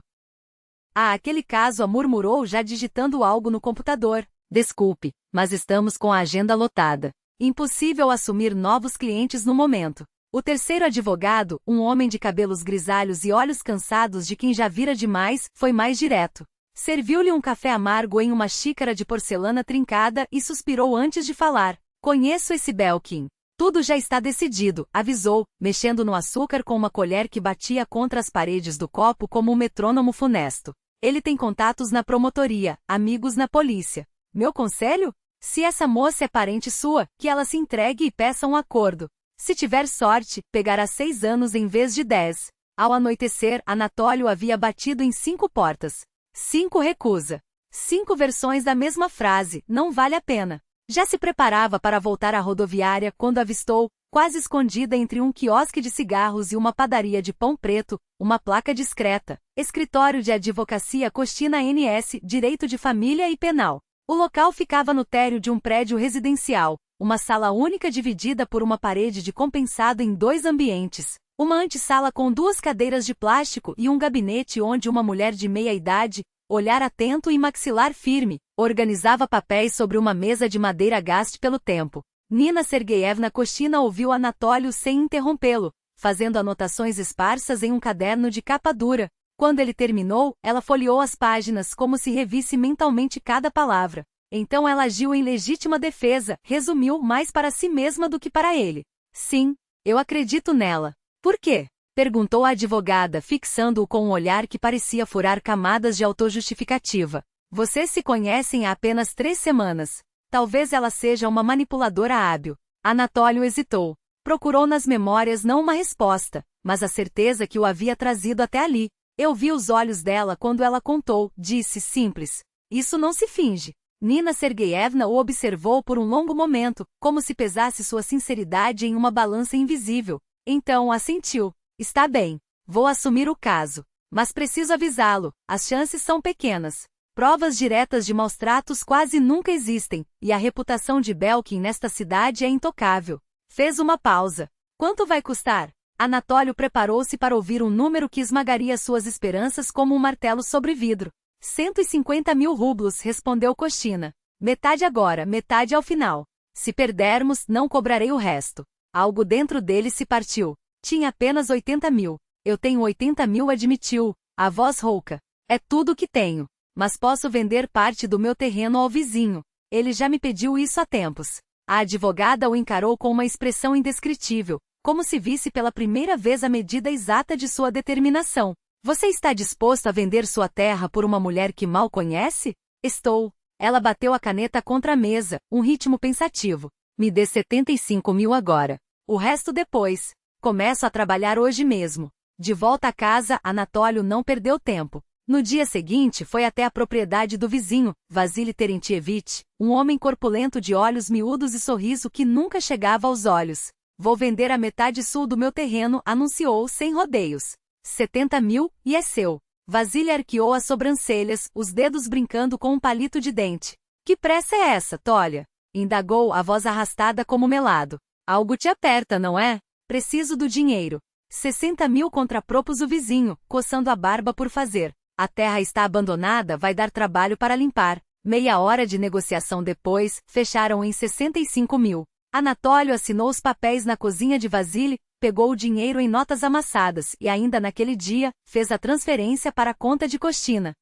Ah, aquele caso, a murmurou já digitando algo no computador. Desculpe, mas estamos com a agenda lotada. Impossível assumir novos clientes no momento. O terceiro advogado, um homem de cabelos grisalhos e olhos cansados de quem já vira demais, foi mais direto. Serviu-lhe um café amargo em uma xícara de porcelana trincada e suspirou antes de falar. Conheço esse Belkin. Tudo já está decidido, avisou, mexendo no açúcar com uma colher que batia contra as paredes do copo como um metrônomo funesto. Ele tem contatos na promotoria, amigos na polícia. Meu conselho? Se essa moça é parente sua, que ela se entregue e peça um acordo. Se tiver sorte, pegará 6 anos em vez de 10. Ao anoitecer, Anatólio havia batido em 5 portas. 5 recusa. 5 versões da mesma frase, não vale a pena. Já se preparava para voltar à rodoviária quando avistou, quase escondida entre um quiosque de cigarros e uma padaria de pão preto, uma placa discreta. Escritório de Advocacia Costina NS, Direito de Família e Penal. O local ficava no térreo de um prédio residencial, uma sala única dividida por uma parede de compensado em 2 ambientes. Uma antessala com 2 cadeiras de plástico e um gabinete onde uma mulher de meia idade, olhar atento e maxilar firme, organizava papéis sobre uma mesa de madeira gaste pelo tempo. Nina Sergeyevna Kostina ouviu Anatólio sem interrompê-lo, fazendo anotações esparsas em um caderno de capa dura. Quando ele terminou, ela folheou as páginas como se revisse mentalmente cada palavra. Então ela agiu em legítima defesa, resumiu mais para si mesma do que para ele. Sim, eu acredito nela. Por quê? Perguntou a advogada, fixando-o com um olhar que parecia furar camadas de autojustificativa. Vocês se conhecem há apenas 3 semanas. Talvez ela seja uma manipuladora hábil. Anatólio hesitou. Procurou nas memórias não uma resposta, mas a certeza que o havia trazido até ali. Eu vi os olhos dela quando ela contou, disse simples. Isso não se finge. Nina Sergeyevna o observou por um longo momento, como se pesasse sua sinceridade em uma balança invisível. Então assentiu. Está bem. Vou assumir o caso. Mas preciso avisá-lo, as chances são pequenas. Provas diretas de maus-tratos quase nunca existem, e a reputação de Belkin nesta cidade é intocável. Fez uma pausa. Quanto vai custar? Anatólio preparou-se para ouvir um número que esmagaria suas esperanças como um martelo sobre vidro. 150 mil rublos, respondeu Kostina. Metade agora, metade ao final. Se perdermos, não cobrarei o resto. Algo dentro dele se partiu. Tinha apenas 80 mil. Eu tenho 80 mil, admitiu, a voz rouca. É tudo o que tenho. Mas posso vender parte do meu terreno ao vizinho. Ele já me pediu isso há tempos. A advogada o encarou com uma expressão indescritível, como se visse pela primeira vez a medida exata de sua determinação. Você está disposto a vender sua terra por uma mulher que mal conhece? Estou. Ela bateu a caneta contra a mesa, um ritmo pensativo. Me dê 75 mil agora. O resto depois. Começo a trabalhar hoje mesmo. De volta a casa, Anatólio não perdeu tempo. No dia seguinte foi até a propriedade do vizinho, Vasily Terentievich, um homem corpulento de olhos miúdos e sorriso que nunca chegava aos olhos. Vou vender a metade sul do meu terreno, anunciou sem rodeios. 70 mil, e é seu. Vasily arqueou as sobrancelhas, os dedos brincando com um palito de dente. Que pressa é essa, Tolha? Indagou a voz arrastada como melado. Algo te aperta, não é? Preciso do dinheiro. 60 mil, contrapropôs o vizinho, coçando a barba por fazer. A terra está abandonada, vai dar trabalho para limpar. Meia hora de negociação depois, fecharam em 65 mil. Anatólio assinou os papéis na cozinha de Vasily, pegou o dinheiro em notas amassadas e ainda naquele dia, fez a transferência para a conta de Costina.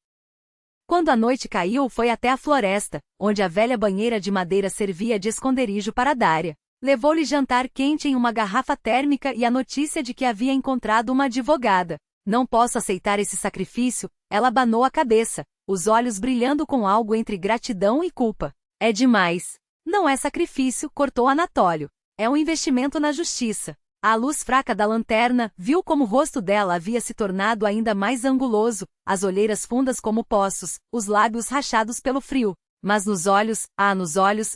Quando a noite caiu, foi até a floresta, onde a velha banheira de madeira servia de esconderijo para Daria. Levou-lhe jantar quente em uma garrafa térmica e a notícia de que havia encontrado uma advogada. Não posso aceitar esse sacrifício, ela abanou a cabeça, os olhos brilhando com algo entre gratidão e culpa. É demais. Não é sacrifício, cortou Anatólio. É um investimento na justiça. À luz fraca da lanterna, viu como o rosto dela havia se tornado ainda mais anguloso, as olheiras fundas como poços, os lábios rachados pelo frio. Mas nos olhos,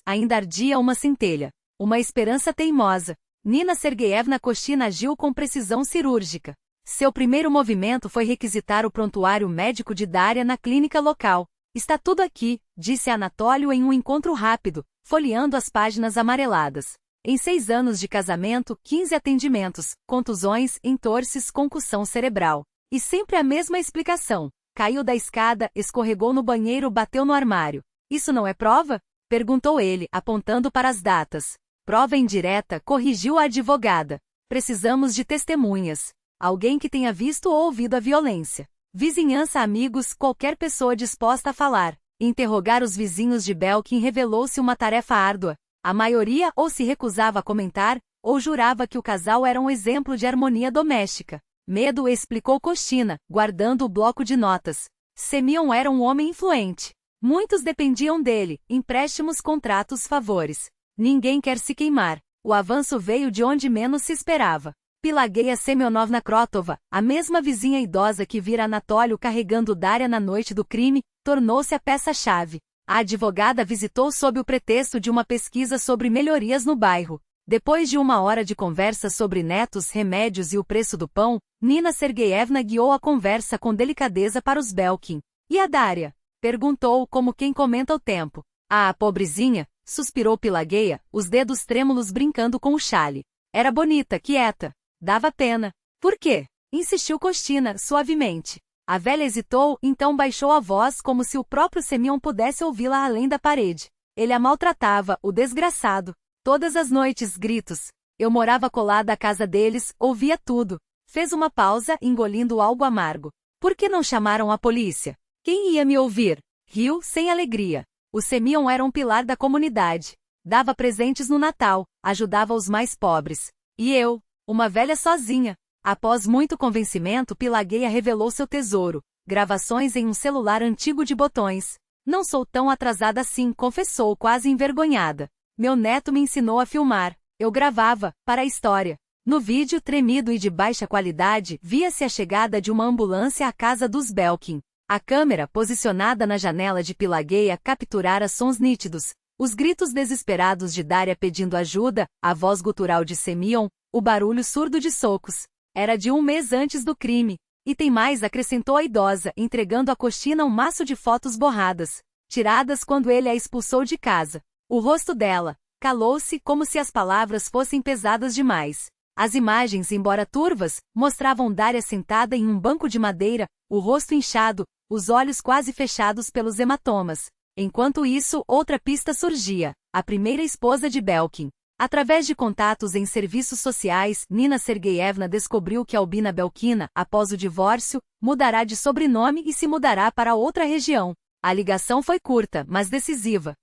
ainda ardia uma centelha. Uma esperança teimosa. Nina Sergeyevna Kostina agiu com precisão cirúrgica. Seu primeiro movimento foi requisitar o prontuário médico de Daria na clínica local. Está tudo aqui, disse Anatólio em um encontro rápido, folheando as páginas amareladas. Em 6 anos de casamento, 15 atendimentos, contusões, entorses, concussão cerebral. E sempre a mesma explicação. Caiu da escada, escorregou no banheiro, bateu no armário. Isso não é prova? Perguntou ele, apontando para as datas. Prova indireta, corrigiu a advogada. Precisamos de testemunhas. Alguém que tenha visto ou ouvido a violência. Vizinhança, amigos, qualquer pessoa disposta a falar. Interrogar os vizinhos de Belkin revelou-se uma tarefa árdua. A maioria ou se recusava a comentar, ou jurava que o casal era um exemplo de harmonia doméstica. Medo, explicou Kostina, guardando o bloco de notas. Semyon era um homem influente. Muitos dependiam dele, empréstimos, contratos, favores. Ninguém quer se queimar. O avanço veio de onde menos se esperava. Pelageia Semyonovna Krotova, a mesma vizinha idosa que vira Anatólio carregando Daria na noite do crime, tornou-se a peça-chave. A advogada visitou sob o pretexto de uma pesquisa sobre melhorias no bairro. Depois de 1 hora de conversa sobre netos, remédios e o preço do pão, Nina Sergeyevna guiou a conversa com delicadeza para os Belkin. E a Daria? Perguntou como quem comenta o tempo. Ah, pobrezinha, suspirou Pelageia, os dedos trêmulos brincando com o chale. Era bonita, quieta. Dava pena. Por quê? Insistiu Kostina, suavemente. A velha hesitou, então baixou a voz como se o próprio Semyon pudesse ouvi-la além da parede. Ele a maltratava, o desgraçado. Todas as noites, gritos. Eu morava colada à casa deles, ouvia tudo. Fez uma pausa, engolindo algo amargo. Por que não chamaram a polícia? Quem ia me ouvir? Riu, sem alegria. O Semyon era um pilar da comunidade. Dava presentes no Natal, ajudava os mais pobres. E eu, uma velha sozinha. Após muito convencimento, Pelageia revelou seu tesouro, gravações em um celular antigo de botões. Não sou tão atrasada assim, confessou quase envergonhada. Meu neto me ensinou a filmar. Eu gravava, para a história. No vídeo tremido e de baixa qualidade, via-se a chegada de uma ambulância à casa dos Belkin. A câmera, posicionada na janela de Pelageia, capturara sons nítidos. Os gritos desesperados de Daria pedindo ajuda, a voz gutural de Semyon, o barulho surdo de socos. Era de 1 mês antes do crime. E tem mais, acrescentou a idosa, entregando a Kostina um maço de fotos borradas, tiradas quando ele a expulsou de casa. O rosto dela calou-se como se as palavras fossem pesadas demais. As imagens, embora turvas, mostravam Daria sentada em um banco de madeira, o rosto inchado, os olhos quase fechados pelos hematomas. Enquanto isso, outra pista surgia, a primeira esposa de Belkin. Através de contatos em serviços sociais, Nina Sergeyevna descobriu que Albina Belkina, após o divórcio, mudará de sobrenome e se mudará para outra região. A ligação foi curta, mas decisiva.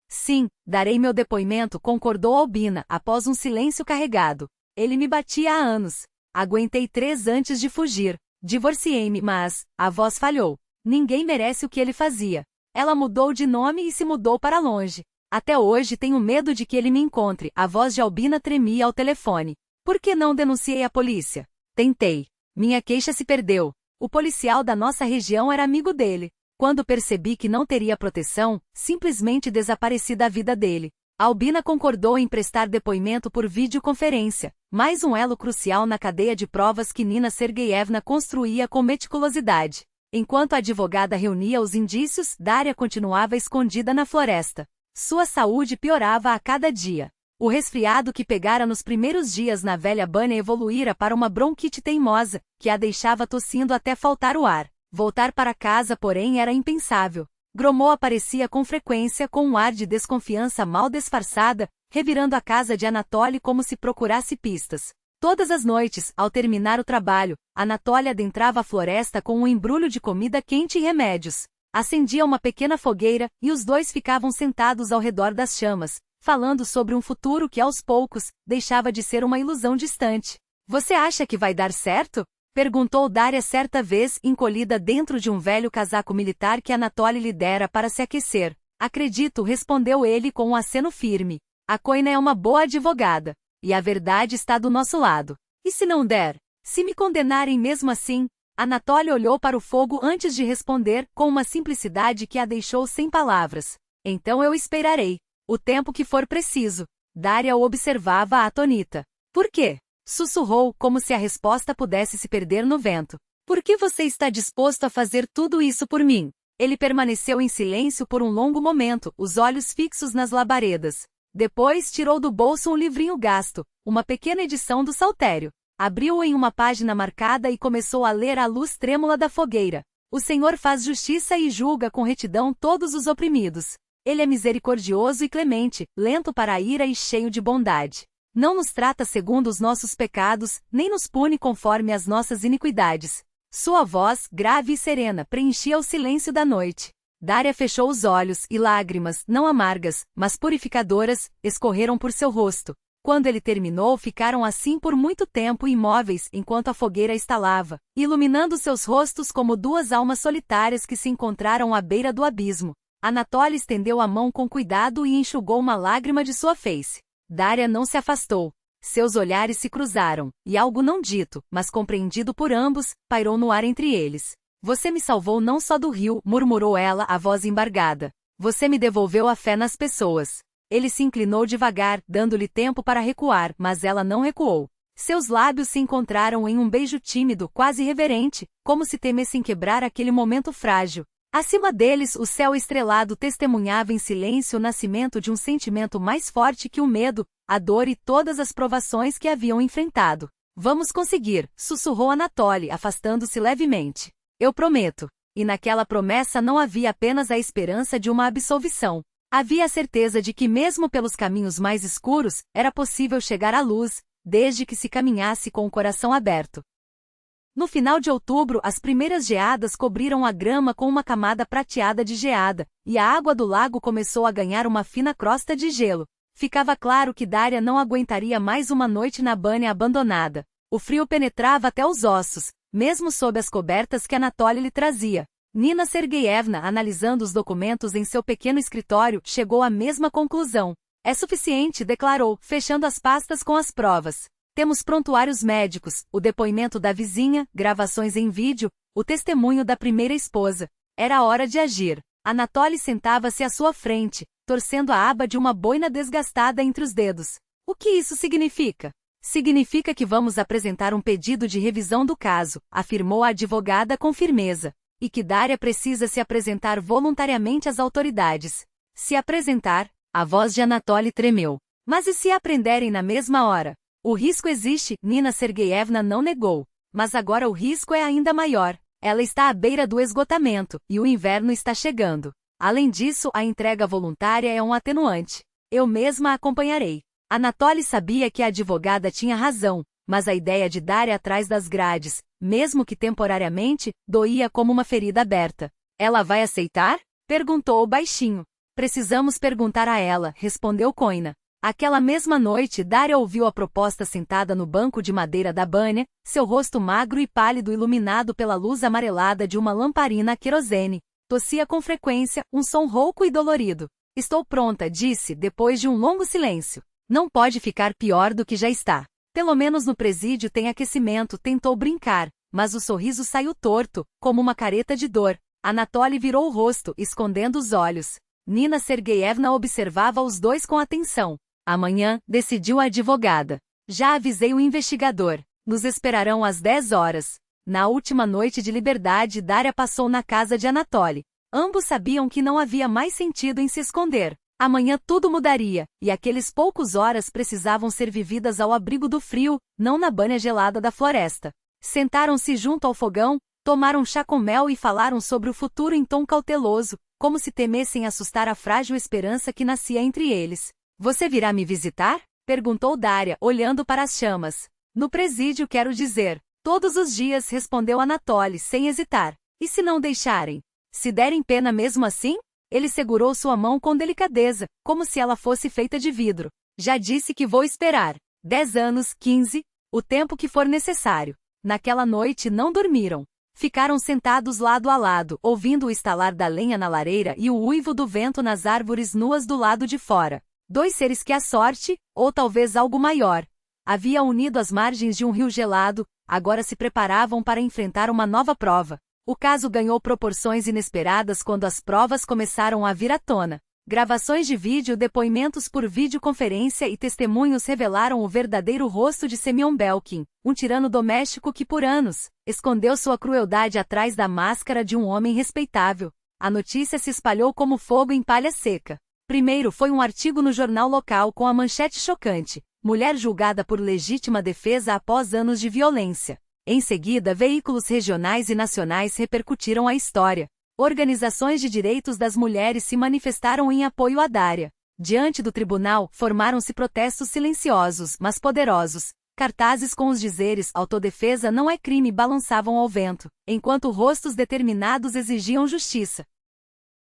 Sim, darei meu depoimento, concordou Albina, após um silêncio carregado. Ele me batia há anos. Aguentei 3 antes de fugir. Divorciei-me, mas a voz falhou. Ninguém merece o que ele fazia. Ela mudou de nome e se mudou para longe. Até hoje tenho medo de que ele me encontre. A voz de Albina tremia ao telefone. Por que não denunciei a polícia? Tentei. Minha queixa se perdeu. O policial da nossa região era amigo dele. Quando percebi que não teria proteção, simplesmente desapareci da vida dele. Albina concordou em prestar depoimento por videoconferência, mais um elo crucial na cadeia de provas que Nina Sergeyevna construía com meticulosidade. Enquanto a advogada reunia os indícios, Daria continuava escondida na floresta. Sua saúde piorava a cada dia. O resfriado que pegara nos primeiros dias na velha banha evoluíra para uma bronquite teimosa, que a deixava tossindo até faltar o ar. Voltar para casa, porém, era impensável. Gromot aparecia com frequência com um ar de desconfiança mal disfarçada, revirando a casa de Anatoly como se procurasse pistas. Todas as noites, ao terminar o trabalho, Anatoly adentrava a floresta com um embrulho de comida quente e remédios. Acendia uma pequena fogueira, e os dois ficavam sentados ao redor das chamas, falando sobre um futuro que aos poucos, deixava de ser uma ilusão distante. Você acha que vai dar certo? Perguntou Daria certa vez, encolhida dentro de um velho casaco militar que Anatoly lhe dera para se aquecer. Acredito, respondeu ele com um aceno firme. A Koina é uma boa advogada. E a verdade está do nosso lado. E se não der? Se me condenarem mesmo assim? Anatoly olhou para o fogo antes de responder, com uma simplicidade que a deixou sem palavras. Então eu esperarei. O tempo que for preciso. Daria o observava atônita. Por quê? Sussurrou, como se a resposta pudesse se perder no vento. Por que você está disposto a fazer tudo isso por mim? Ele permaneceu em silêncio por um longo momento, os olhos fixos nas labaredas. Depois tirou do bolso um livrinho gasto, uma pequena edição do Saltério. Abriu-o em uma página marcada e começou a ler à luz trêmula da fogueira. O Senhor faz justiça e julga com retidão todos os oprimidos. Ele é misericordioso e clemente, lento para a ira e cheio de bondade. Não nos trata segundo os nossos pecados, nem nos pune conforme as nossas iniquidades. Sua voz, grave e serena, preenchia o silêncio da noite. Daria fechou os olhos, e lágrimas, não amargas, mas purificadoras, escorreram por seu rosto. Quando ele terminou, ficaram assim por muito tempo imóveis enquanto a fogueira estalava, iluminando seus rostos como duas almas solitárias que se encontraram à beira do abismo. Anatoly estendeu a mão com cuidado e enxugou uma lágrima de sua face. Daria não se afastou. Seus olhares se cruzaram, e algo não dito, mas compreendido por ambos, pairou no ar entre eles. Você me salvou não só do rio, murmurou ela, a voz embargada. Você me devolveu a fé nas pessoas. Ele se inclinou devagar, dando-lhe tempo para recuar, mas ela não recuou. Seus lábios se encontraram em um beijo tímido, quase reverente, como se temessem quebrar aquele momento frágil. Acima deles, o céu estrelado testemunhava em silêncio o nascimento de um sentimento mais forte que o medo, a dor e todas as provações que haviam enfrentado. Vamos conseguir, sussurrou Anatoly, afastando-se levemente. Eu prometo. E naquela promessa não havia apenas a esperança de uma absolvição. Havia a certeza de que mesmo pelos caminhos mais escuros, era possível chegar à luz, desde que se caminhasse com o coração aberto. No final de outubro, as primeiras geadas cobriram a grama com uma camada prateada de geada, e a água do lago começou a ganhar uma fina crosta de gelo. Ficava claro que Daria não aguentaria mais uma noite na banha abandonada. O frio penetrava até os ossos, mesmo sob as cobertas que Anatoly lhe trazia. Nina Sergeyevna, analisando os documentos em seu pequeno escritório, chegou à mesma conclusão. É suficiente, declarou, fechando as pastas com as provas. Temos prontuários médicos, o depoimento da vizinha, gravações em vídeo, o testemunho da primeira esposa. Era hora de agir. Anatoly sentava-se à sua frente, torcendo a aba de uma boina desgastada entre os dedos. O que isso significa? Significa que vamos apresentar um pedido de revisão do caso, afirmou a advogada com firmeza. E que Daria precisa se apresentar voluntariamente às autoridades. Se apresentar, a voz de Anatoly tremeu. Mas e se aprenderem na mesma hora? O risco existe, Nina Sergeyevna não negou. Mas agora o risco é ainda maior. Ela está à beira do esgotamento, e o inverno está chegando. Além disso, a entrega voluntária é um atenuante. Eu mesma a acompanharei. Anatoly sabia que a advogada tinha razão, mas a ideia de Daria atrás das grades, mesmo que temporariamente, doía como uma ferida aberta. Ela vai aceitar? Perguntou baixinho. Precisamos perguntar a ela, respondeu Koina. Aquela mesma noite, Daria ouviu a proposta sentada no banco de madeira da banha, seu rosto magro e pálido iluminado pela luz amarelada de uma lamparina a querosene. Tossia com frequência, um som rouco e dolorido. Estou pronta, disse, depois de um longo silêncio. Não pode ficar pior do que já está. Pelo menos no presídio tem aquecimento, tentou brincar, mas o sorriso saiu torto, como uma careta de dor. Anatoly virou o rosto, escondendo os olhos. Nina Sergeyevna observava os dois com atenção. Amanhã, decidiu a advogada. Já avisei o investigador. Nos esperarão às 10 horas. Na última noite de liberdade, Daria passou na casa de Anatoly. Ambos sabiam que não havia mais sentido em se esconder. Amanhã tudo mudaria, e aqueles poucos horas precisavam ser vividas ao abrigo do frio, não na banha gelada da floresta. Sentaram-se junto ao fogão, tomaram chá com mel e falaram sobre o futuro em tom cauteloso, como se temessem assustar a frágil esperança que nascia entre eles. Você virá me visitar? Perguntou Daria, olhando para as chamas. No presídio, quero dizer. Todos os dias, respondeu Anatoly, sem hesitar. E se não deixarem? Se derem pena mesmo assim? Ele segurou sua mão com delicadeza, como se ela fosse feita de vidro. Já disse que vou esperar. 10 anos, 15, o tempo que for necessário. Naquela noite não dormiram. Ficaram sentados lado a lado, ouvindo o estalar da lenha na lareira e o uivo do vento nas árvores nuas do lado de fora. Dois seres que a sorte, ou talvez algo maior, havia unido às margens de um rio gelado, agora se preparavam para enfrentar uma nova prova. O caso ganhou proporções inesperadas quando as provas começaram a vir à tona. Gravações de vídeo, depoimentos por videoconferência e testemunhos revelaram o verdadeiro rosto de Semyon Belkin, um tirano doméstico que por anos escondeu sua crueldade atrás da máscara de um homem respeitável. A notícia se espalhou como fogo em palha seca. Primeiro foi um artigo no jornal local com a manchete chocante: mulher julgada por legítima defesa após anos de violência. Em seguida, veículos regionais e nacionais repercutiram a história. Organizações de direitos das mulheres se manifestaram em apoio a Daria. Diante do tribunal, formaram-se protestos silenciosos, mas poderosos. Cartazes com os dizeres "autodefesa não é crime" balançavam ao vento, enquanto rostos determinados exigiam justiça.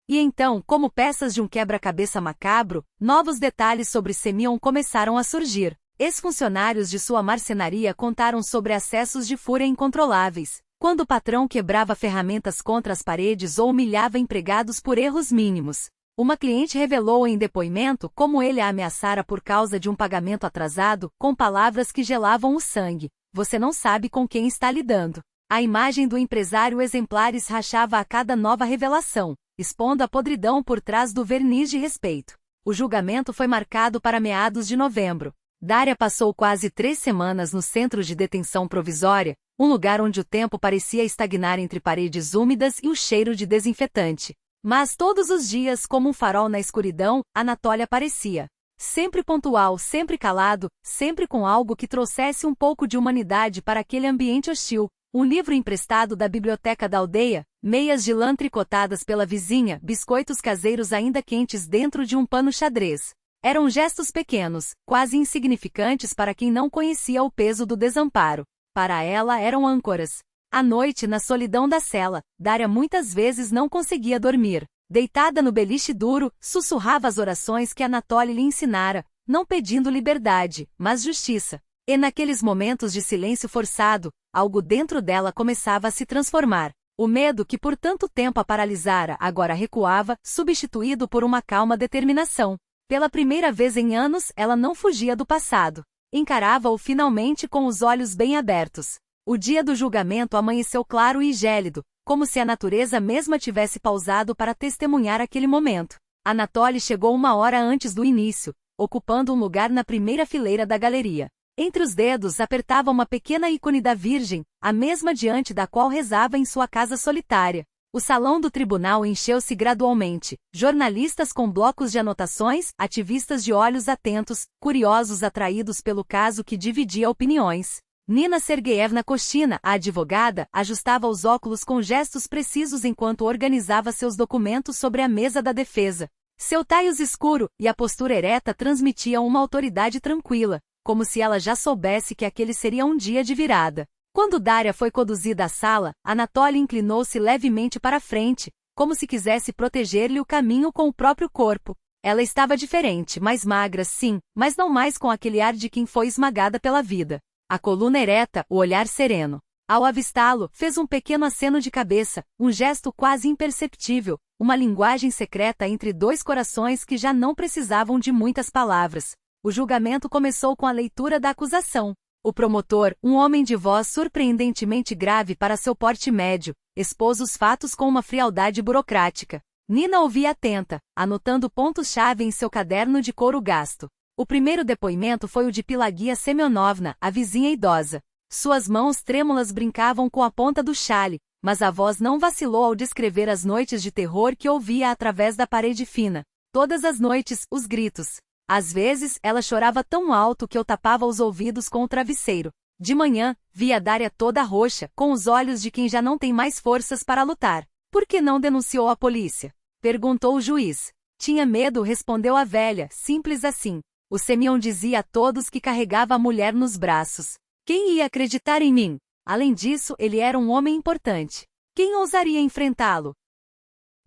E então, como peças de um quebra-cabeça macabro, novos detalhes sobre Semyon começaram a surgir. Ex-funcionários de sua marcenaria contaram sobre acessos de fúria incontroláveis, quando o patrão quebrava ferramentas contra as paredes ou humilhava empregados por erros mínimos. Uma cliente revelou em depoimento como ele a ameaçara por causa de um pagamento atrasado, com palavras que gelavam o sangue: "Você não sabe com quem está lidando." A imagem do empresário exemplares rachava a cada nova revelação, expondo a podridão por trás do verniz de respeito. O julgamento foi marcado para meados de novembro. Daria passou quase 3 semanas no centro de detenção provisória, um lugar onde o tempo parecia estagnar entre paredes úmidas e o cheiro de desinfetante. Mas todos os dias, como um farol na escuridão, Anatoly aparecia. Sempre pontual, sempre calado, sempre com algo que trouxesse um pouco de humanidade para aquele ambiente hostil. Um livro emprestado da biblioteca da aldeia, meias de lã tricotadas pela vizinha, biscoitos caseiros ainda quentes dentro de um pano xadrez. Eram gestos pequenos, quase insignificantes para quem não conhecia o peso do desamparo. Para ela eram âncoras. À noite, na solidão da cela, Daria muitas vezes não conseguia dormir. Deitada no beliche duro, sussurrava as orações que Anatoly lhe ensinara, não pedindo liberdade, mas justiça. E naqueles momentos de silêncio forçado, algo dentro dela começava a se transformar. O medo que por tanto tempo a paralisara agora recuava, substituído por uma calma determinação. Pela primeira vez em anos, ela não fugia do passado. Encarava-o finalmente com os olhos bem abertos. O dia do julgamento amanheceu claro e gélido, como se a natureza mesma tivesse pausado para testemunhar aquele momento. Anatoly chegou 1 hora antes do início, ocupando um lugar na primeira fileira da galeria. Entre os dedos apertava uma pequena ícone da Virgem, a mesma diante da qual rezava em sua casa solitária. O salão do tribunal encheu-se gradualmente. Jornalistas com blocos de anotações, ativistas de olhos atentos, curiosos atraídos pelo caso que dividia opiniões. Nina Sergeyevna Koshina, a advogada, ajustava os óculos com gestos precisos enquanto organizava seus documentos sobre a mesa da defesa. Seu taios escuro e a postura ereta transmitiam uma autoridade tranquila, como se ela já soubesse que aquele seria um dia de virada. Quando Daria foi conduzida à sala, Anatoly inclinou-se levemente para frente, como se quisesse proteger-lhe o caminho com o próprio corpo. Ela estava diferente, mais magra, sim, mas não mais com aquele ar de quem foi esmagada pela vida. A coluna ereta, o olhar sereno. Ao avistá-lo, fez um pequeno aceno de cabeça, um gesto quase imperceptível, uma linguagem secreta entre dois corações que já não precisavam de muitas palavras. O julgamento começou com a leitura da acusação. O promotor, um homem de voz surpreendentemente grave para seu porte médio, expôs os fatos com uma frialdade burocrática. Nina ouvia atenta, anotando pontos-chave em seu caderno de couro gasto. O primeiro depoimento foi o de Pelagia Semyonovna, a vizinha idosa. Suas mãos trêmulas brincavam com a ponta do chale, mas a voz não vacilou ao descrever as noites de terror que ouvia através da parede fina. Todas as noites, os gritos. Às vezes, ela chorava tão alto que eu tapava os ouvidos com o travesseiro. De manhã, via Daria toda roxa, com os olhos de quem já não tem mais forças para lutar. Por que não denunciou a polícia? Perguntou o juiz. Tinha medo, respondeu a velha, simples assim. O Semyon dizia a todos que carregava a mulher nos braços. Quem ia acreditar em mim? Além disso, ele era um homem importante. Quem ousaria enfrentá-lo?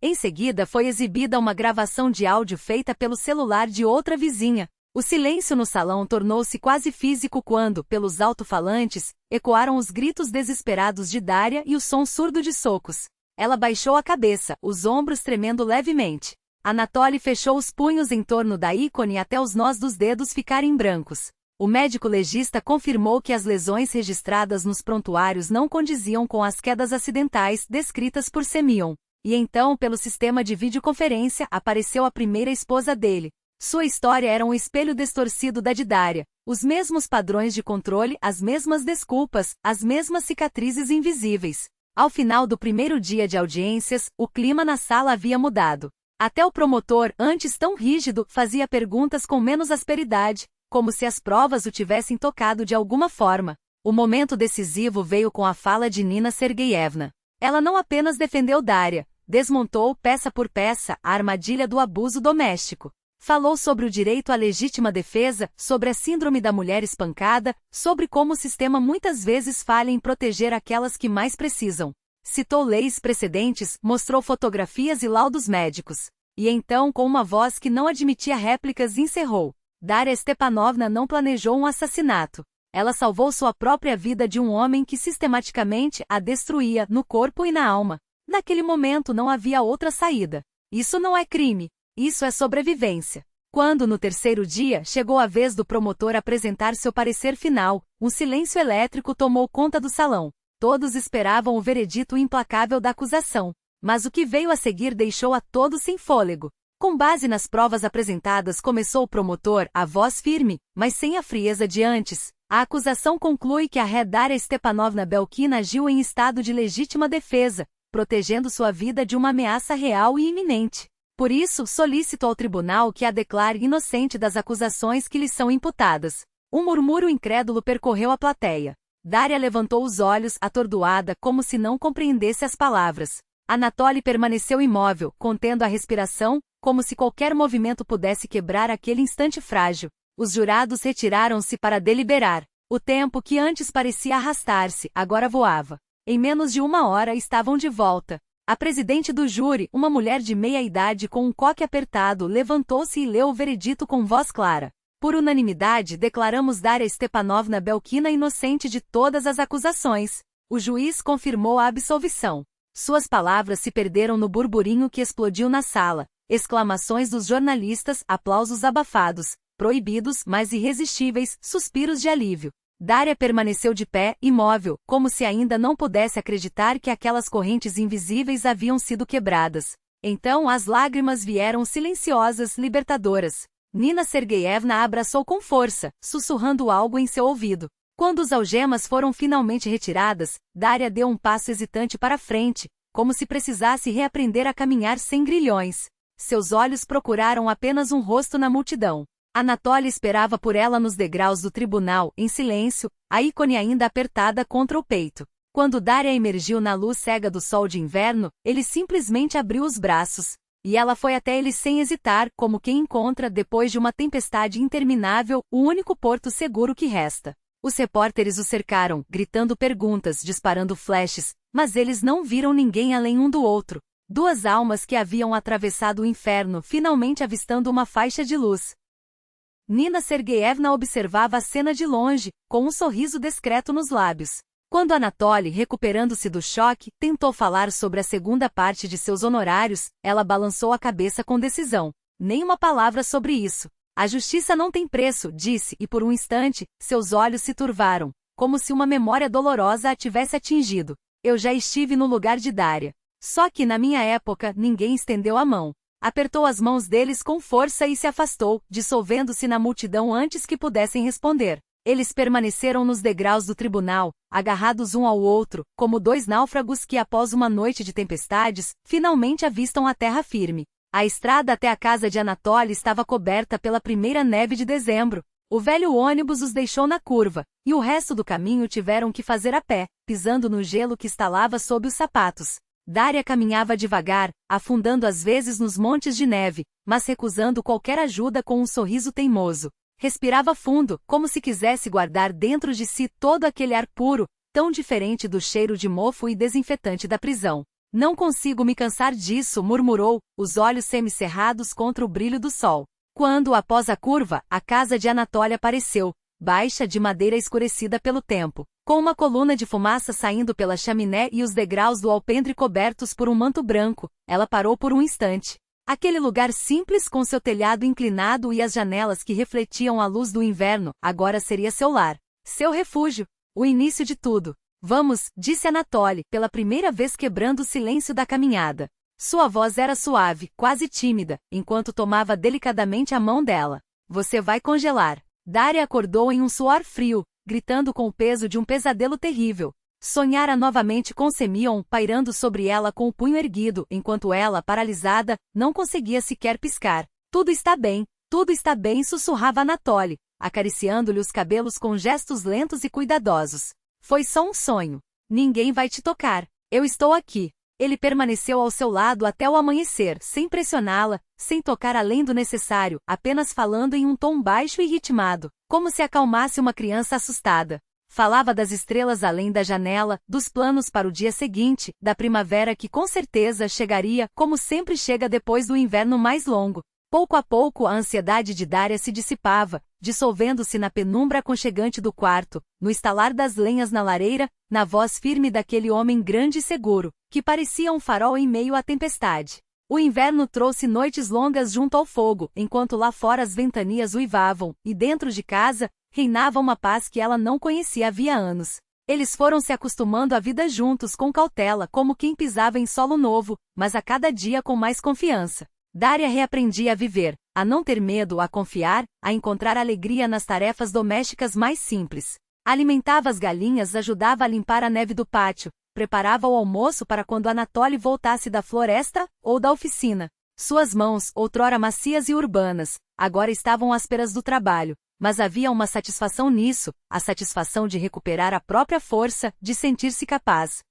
Em seguida foi exibida uma gravação de áudio feita pelo celular de outra vizinha. O silêncio no salão tornou-se quase físico quando, pelos alto-falantes, ecoaram os gritos desesperados de Daria e o som surdo de socos. Ela baixou a cabeça, os ombros tremendo levemente. Anatoly fechou os punhos em torno da ícone até os nós dos dedos ficarem brancos. O médico legista confirmou que as lesões registradas nos prontuários não condiziam com as quedas acidentais descritas por Semyon. E então, pelo sistema de videoconferência, apareceu a primeira esposa dele. Sua história era um espelho distorcido da de Daria. Os mesmos padrões de controle, as mesmas desculpas, as mesmas cicatrizes invisíveis. Ao final do primeiro dia de audiências, o clima na sala havia mudado. Até o promotor, antes tão rígido, fazia perguntas com menos asperidade, como se as provas o tivessem tocado de alguma forma. O momento decisivo veio com a fala de Nina Sergeyevna. Ela não apenas defendeu Daria, desmontou, peça por peça, a armadilha do abuso doméstico. Falou sobre o direito à legítima defesa, sobre a síndrome da mulher espancada, sobre como o sistema muitas vezes falha em proteger aquelas que mais precisam. Citou leis precedentes, mostrou fotografias e laudos médicos. E então, com uma voz que não admitia réplicas, encerrou. Daria Stepanovna não planejou um assassinato. Ela salvou sua própria vida de um homem que sistematicamente a destruía no corpo e na alma. Naquele momento não havia outra saída. Isso não é crime. Isso é sobrevivência. Quando, no terceiro dia, chegou a vez do promotor apresentar seu parecer final, um silêncio elétrico tomou conta do salão. Todos esperavam o veredito implacável da acusação. Mas o que veio a seguir deixou a todos sem fôlego. Com base nas provas apresentadas, começou o promotor, a voz firme, mas sem a frieza de antes. A acusação conclui que a ré Daria Stepanovna Belkina agiu em estado de legítima defesa, protegendo sua vida de uma ameaça real e iminente. Por isso, solicito ao tribunal que a declare inocente das acusações que lhe são imputadas. Um murmúrio incrédulo percorreu a plateia. Daria levantou os olhos, atordoada, como se não compreendesse as palavras. Anatoly permaneceu imóvel, contendo a respiração, como se qualquer movimento pudesse quebrar aquele instante frágil. Os jurados retiraram-se para deliberar. O tempo que antes parecia arrastar-se, agora voava. Em menos de uma hora estavam de volta. A presidente do júri, uma mulher de meia idade com um coque apertado, levantou-se e leu o veredito com voz clara. Por unanimidade, declaramos Daria Stepanovna Belkina inocente de todas as acusações. O juiz confirmou a absolvição. Suas palavras se perderam no burburinho que explodiu na sala. Exclamações dos jornalistas, aplausos abafados, proibidos, mas irresistíveis, suspiros de alívio. Daria permaneceu de pé, imóvel, como se ainda não pudesse acreditar que aquelas correntes invisíveis haviam sido quebradas. Então as lágrimas vieram silenciosas, libertadoras. Nina Sergeyevna a abraçou com força, sussurrando algo em seu ouvido. Quando as algemas foram finalmente retiradas, Daria deu um passo hesitante para frente, como se precisasse reaprender a caminhar sem grilhões. Seus olhos procuraram apenas um rosto na multidão. Anatoly esperava por ela nos degraus do tribunal, em silêncio, a ícone ainda apertada contra o peito. Quando Daria emergiu na luz cega do sol de inverno, ele simplesmente abriu os braços. E ela foi até ele sem hesitar, como quem encontra, depois de uma tempestade interminável, o único porto seguro que resta. Os repórteres o cercaram, gritando perguntas, disparando flashes, mas eles não viram ninguém além um do outro. Duas almas que haviam atravessado o inferno, finalmente avistando uma faixa de luz. Nina Sergeyevna observava a cena de longe, com um sorriso discreto nos lábios. Quando Anatoly, recuperando-se do choque, tentou falar sobre a segunda parte de seus honorários, ela balançou a cabeça com decisão. Nem uma palavra sobre isso. A justiça não tem preço, disse, e por um instante, seus olhos se turvaram, como se uma memória dolorosa a tivesse atingido. Eu já estive no lugar de Daria. Só que na minha época, ninguém estendeu a mão. Apertou as mãos deles com força e se afastou, dissolvendo-se na multidão antes que pudessem responder. Eles permaneceram nos degraus do tribunal, agarrados um ao outro, como dois náufragos que após uma noite de tempestades, finalmente avistam a terra firme. A estrada até a casa de Anatoly estava coberta pela primeira neve de dezembro. O velho ônibus os deixou na curva, e o resto do caminho tiveram que fazer a pé, pisando no gelo que estalava sob os sapatos. Daria caminhava devagar, afundando às vezes nos montes de neve, mas recusando qualquer ajuda com um sorriso teimoso. Respirava fundo, como se quisesse guardar dentro de si todo aquele ar puro, tão diferente do cheiro de mofo e desinfetante da prisão. Não consigo me cansar disso, murmurou, os olhos semicerrados contra o brilho do sol. Quando, após a curva, a casa de Anatoly apareceu, baixa de madeira escurecida pelo tempo, com uma coluna de fumaça saindo pela chaminé e os degraus do alpendre cobertos por um manto branco, ela parou por um instante. Aquele lugar simples com seu telhado inclinado e as janelas que refletiam a luz do inverno, agora seria seu lar, seu refúgio, o início de tudo. Vamos, disse Anatoly, pela primeira vez quebrando o silêncio da caminhada. Sua voz era suave, quase tímida, enquanto tomava delicadamente a mão dela. Você vai congelar. Daria acordou em um suor frio, gritando com o peso de um pesadelo terrível. Sonhara novamente com Semyon pairando sobre ela com o punho erguido, enquanto ela, paralisada, não conseguia sequer piscar. Tudo está bem, sussurrava Anatoly, acariciando-lhe os cabelos com gestos lentos e cuidadosos. Foi só um sonho. Ninguém vai te tocar. Eu estou aqui. Ele permaneceu ao seu lado até o amanhecer, sem pressioná-la, sem tocar além do necessário, apenas falando em um tom baixo e ritmado, como se acalmasse uma criança assustada. Falava das estrelas além da janela, dos planos para o dia seguinte, da primavera que com certeza chegaria, como sempre chega depois do inverno mais longo. Pouco a pouco a ansiedade de Daria se dissipava, dissolvendo-se na penumbra aconchegante do quarto, no estalar das lenhas na lareira, na voz firme daquele homem grande e seguro, que parecia um farol em meio à tempestade. O inverno trouxe noites longas junto ao fogo, enquanto lá fora as ventanias uivavam, e dentro de casa, reinava uma paz que ela não conhecia havia anos. Eles foram se acostumando à vida juntos com cautela, como quem pisava em solo novo, mas a cada dia com mais confiança. Daria reaprendia a viver, a não ter medo, a confiar, a encontrar alegria nas tarefas domésticas mais simples. Alimentava as galinhas, ajudava a limpar a neve do pátio, preparava o almoço para quando Anatoly voltasse da floresta ou da oficina. Suas mãos, outrora macias e urbanas, agora estavam ásperas do trabalho, mas havia uma satisfação nisso, a satisfação de recuperar a própria força, de sentir-se capaz.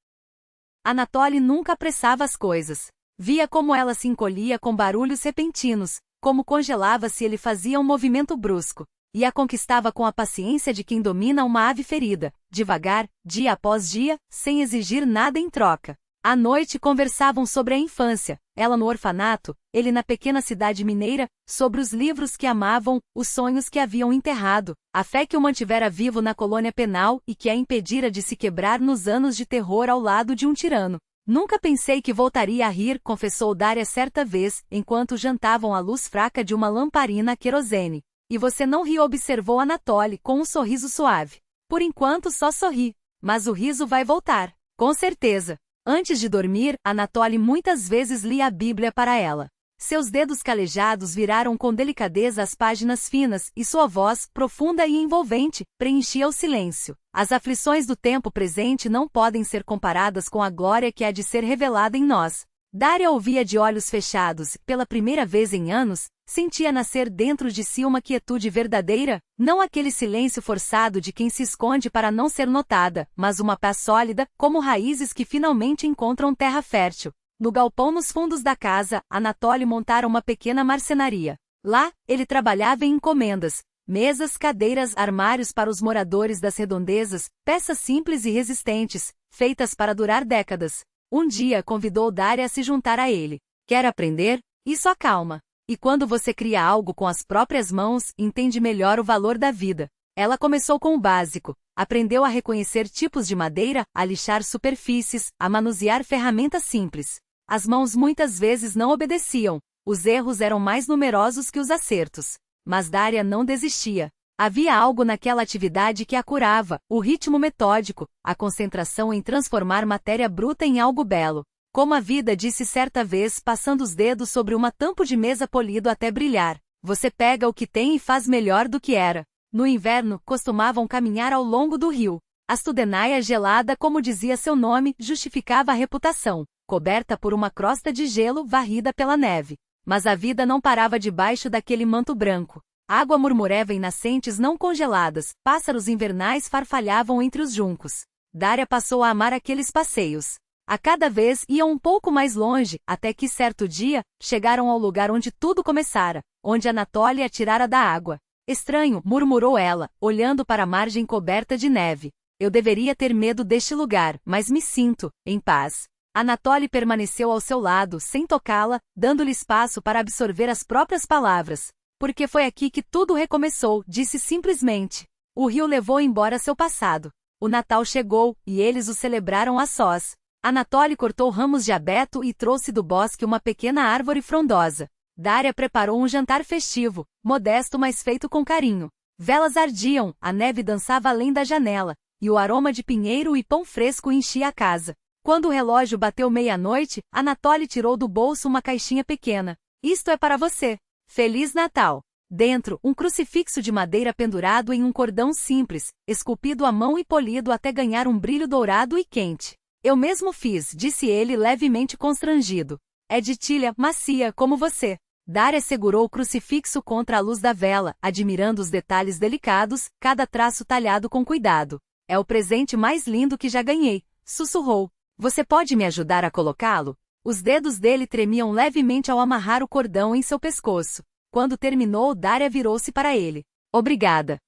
Anatoly nunca apressava as coisas. Via como ela se encolhia com barulhos repentinos, como congelava se ele fazia um movimento brusco, e a conquistava com a paciência de quem domina uma ave ferida, devagar, dia após dia, sem exigir nada em troca. À noite conversavam sobre a infância, ela no orfanato, ele na pequena cidade mineira, sobre os livros que amavam, os sonhos que haviam enterrado, a fé que o mantivera vivo na colônia penal e que a impedira de se quebrar nos anos de terror ao lado de um tirano. Nunca pensei que voltaria a rir, confessou Daria certa vez, enquanto jantavam à luz fraca de uma lamparina a querosene. E você não riu, observou Anatoly com um sorriso suave. Por enquanto só sorri, mas o riso vai voltar, com certeza. Antes de dormir, Anatoly muitas vezes lia a Bíblia para ela. Seus dedos calejados viraram com delicadeza as páginas finas, e sua voz, profunda e envolvente, preenchia o silêncio. As aflições do tempo presente não podem ser comparadas com a glória que há de ser revelada em nós. Daria ouvia de olhos fechados, pela primeira vez em anos, sentia nascer dentro de si uma quietude verdadeira, não aquele silêncio forçado de quem se esconde para não ser notada, mas uma paz sólida, como raízes que finalmente encontram terra fértil. No galpão nos fundos da casa, Anatoly montara uma pequena marcenaria. Lá, ele trabalhava em encomendas, mesas, cadeiras, armários para os moradores das redondezas, peças simples e resistentes, feitas para durar décadas. Um dia convidou Daria a se juntar a ele. Quer aprender? Isso acalma. E quando você cria algo com as próprias mãos, entende melhor o valor da vida. Ela começou com o básico. Aprendeu a reconhecer tipos de madeira, a lixar superfícies, a manusear ferramentas simples. As mãos muitas vezes não obedeciam, os erros eram mais numerosos que os acertos. Mas Daria não desistia. Havia algo naquela atividade que a curava, o ritmo metódico, a concentração em transformar matéria bruta em algo belo. Como a vida disse certa vez passando os dedos sobre uma tampo de mesa polido até brilhar. Você pega o que tem e faz melhor do que era. No inverno, costumavam caminhar ao longo do rio. A Studenaia gelada, como dizia seu nome, justificava a reputação, coberta por uma crosta de gelo varrida pela neve. Mas a vida não parava debaixo daquele manto branco. Água murmurava em nascentes não congeladas, pássaros invernais farfalhavam entre os juncos. Daria passou a amar aqueles passeios. A cada vez iam um pouco mais longe, até que certo dia, chegaram ao lugar onde tudo começara, onde Anatoly atirara da água. Estranho, murmurou ela, olhando para a margem coberta de neve. Eu deveria ter medo deste lugar, mas me sinto em paz. Anatoly permaneceu ao seu lado, sem tocá-la, dando-lhe espaço para absorver as próprias palavras. Porque foi aqui que tudo recomeçou, disse simplesmente. O rio levou embora seu passado. O Natal chegou, e eles o celebraram a sós. Anatoly cortou ramos de abeto e trouxe do bosque uma pequena árvore frondosa. Daria preparou um jantar festivo, modesto mas feito com carinho. Velas ardiam, a neve dançava além da janela, e o aroma de pinheiro e pão fresco enchia a casa. Quando o relógio bateu meia-noite, Anatoly tirou do bolso uma caixinha pequena. Isto é para você. Feliz Natal! Dentro, um crucifixo de madeira pendurado em um cordão simples, esculpido à mão e polido até ganhar um brilho dourado e quente. Eu mesmo fiz, disse ele levemente constrangido. É de tilha, macia, como você. Daria segurou o crucifixo contra a luz da vela, admirando os detalhes delicados, cada traço talhado com cuidado. É o presente mais lindo que já ganhei, sussurrou. Você pode me ajudar a colocá-lo? Os dedos dele tremiam levemente ao amarrar o cordão em seu pescoço. Quando terminou, Daria virou-se para ele. Obrigada.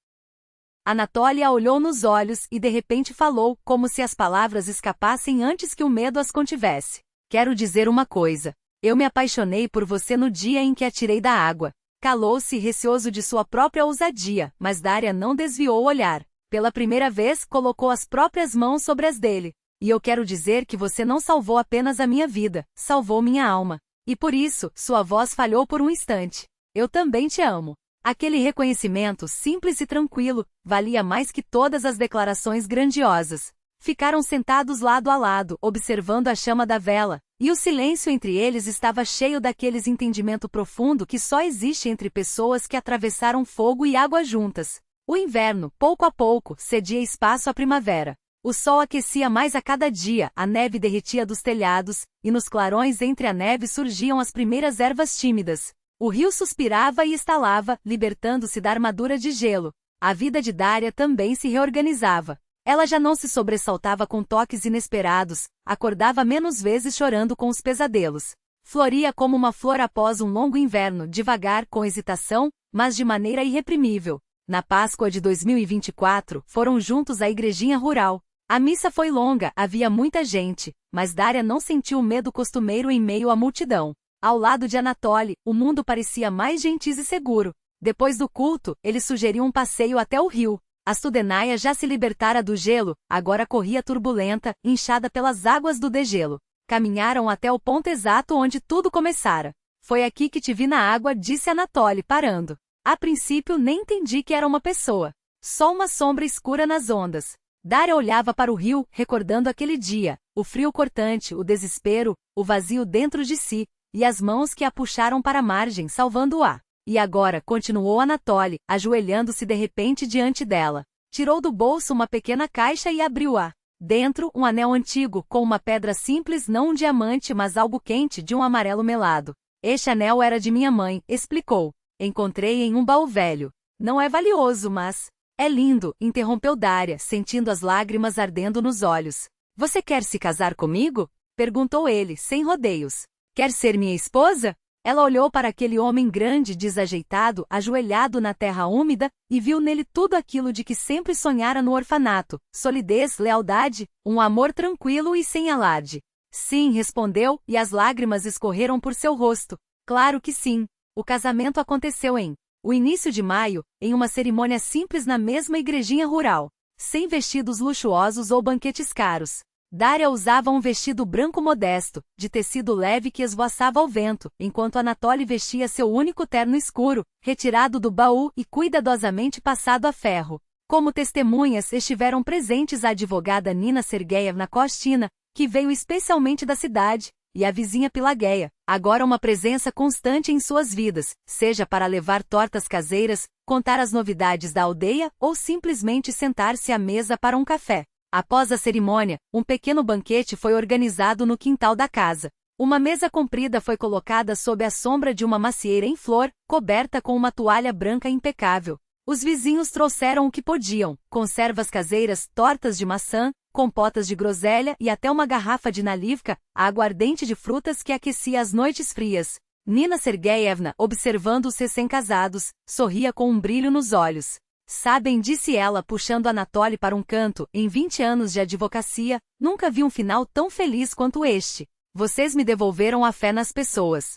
Anatoly a olhou nos olhos e de repente falou, como se as palavras escapassem antes que o medo as contivesse. Quero dizer uma coisa. Eu me apaixonei por você no dia em que a tirei da água. Calou-se receoso de sua própria ousadia, mas Daria não desviou o olhar. Pela primeira vez, colocou as próprias mãos sobre as dele. E eu quero dizer que você não salvou apenas a minha vida, salvou minha alma. E por isso, sua voz falhou por um instante. Eu também te amo. Aquele reconhecimento simples e tranquilo valia mais que todas as declarações grandiosas. Ficaram sentados lado a lado, observando a chama da vela, e o silêncio entre eles estava cheio daqueles entendimento profundo que só existe entre pessoas que atravessaram fogo e água juntas. O inverno, pouco a pouco, cedia espaço à primavera. O sol aquecia mais a cada dia, a neve derretia dos telhados, e nos clarões entre a neve surgiam as primeiras ervas tímidas. O rio suspirava e estalava, libertando-se da armadura de gelo. A vida de Daria também se reorganizava. Ela já não se sobressaltava com toques inesperados, acordava menos vezes chorando com os pesadelos. Floria como uma flor após um longo inverno, devagar, com hesitação, mas de maneira irreprimível. Na Páscoa de 2024, foram juntos à igrejinha rural. A missa foi longa, havia muita gente, mas Daria não sentiu o medo costumeiro em meio à multidão. Ao lado de Anatoly, o mundo parecia mais gentil e seguro. Depois do culto, ele sugeriu um passeio até o rio. A Studenaia já se libertara do gelo, agora corria turbulenta, inchada pelas águas do degelo. Caminharam até o ponto exato onde tudo começara. Foi aqui que te vi na água, disse Anatoly, parando. A princípio nem entendi que era uma pessoa. Só uma sombra escura nas ondas. Daria olhava para o rio, recordando aquele dia, o frio cortante, o desespero, o vazio dentro de si, e as mãos que a puxaram para a margem, salvando-a. E agora, continuou Anatoly, ajoelhando-se de repente diante dela. Tirou do bolso uma pequena caixa e abriu-a. Dentro, um anel antigo, com uma pedra simples, não um diamante mas algo quente de um amarelo melado. Este anel era de minha mãe, explicou. Encontrei em um baú velho. Não é valioso, mas... É lindo, interrompeu Daria, sentindo as lágrimas ardendo nos olhos. Você quer se casar comigo? Perguntou ele, sem rodeios. Quer ser minha esposa? Ela olhou para aquele homem grande, desajeitado, ajoelhado na terra úmida, e viu nele tudo aquilo de que sempre sonhara no orfanato: solidez, lealdade, um amor tranquilo e sem alarde. Sim, respondeu, e as lágrimas escorreram por seu rosto. Claro que sim. O casamento aconteceu o início de maio, em uma cerimônia simples na mesma igrejinha rural, sem vestidos luxuosos ou banquetes caros. Daria usava um vestido branco modesto, de tecido leve que esvoaçava ao vento, enquanto Anatoly vestia seu único terno escuro, retirado do baú e cuidadosamente passado a ferro. Como testemunhas estiveram presentes a advogada Nina Sergeyevna Kostina, que veio especialmente da cidade, e a vizinha Pilageia, agora uma presença constante em suas vidas, seja para levar tortas caseiras, contar as novidades da aldeia ou simplesmente sentar-se à mesa para um café. Após a cerimônia, um pequeno banquete foi organizado no quintal da casa. Uma mesa comprida foi colocada sob a sombra de uma macieira em flor, coberta com uma toalha branca impecável. Os vizinhos trouxeram o que podiam: conservas caseiras, tortas de maçã, compotas de groselha e até uma garrafa de nalivka, a aguardente de frutas que aquecia as noites frias. Nina Sergeyevna, observando os recém-casados, sorria com um brilho nos olhos. Sabem, disse ela puxando Anatoly para um canto, em 20 anos de advocacia, nunca vi um final tão feliz quanto este. Vocês me devolveram a fé nas pessoas.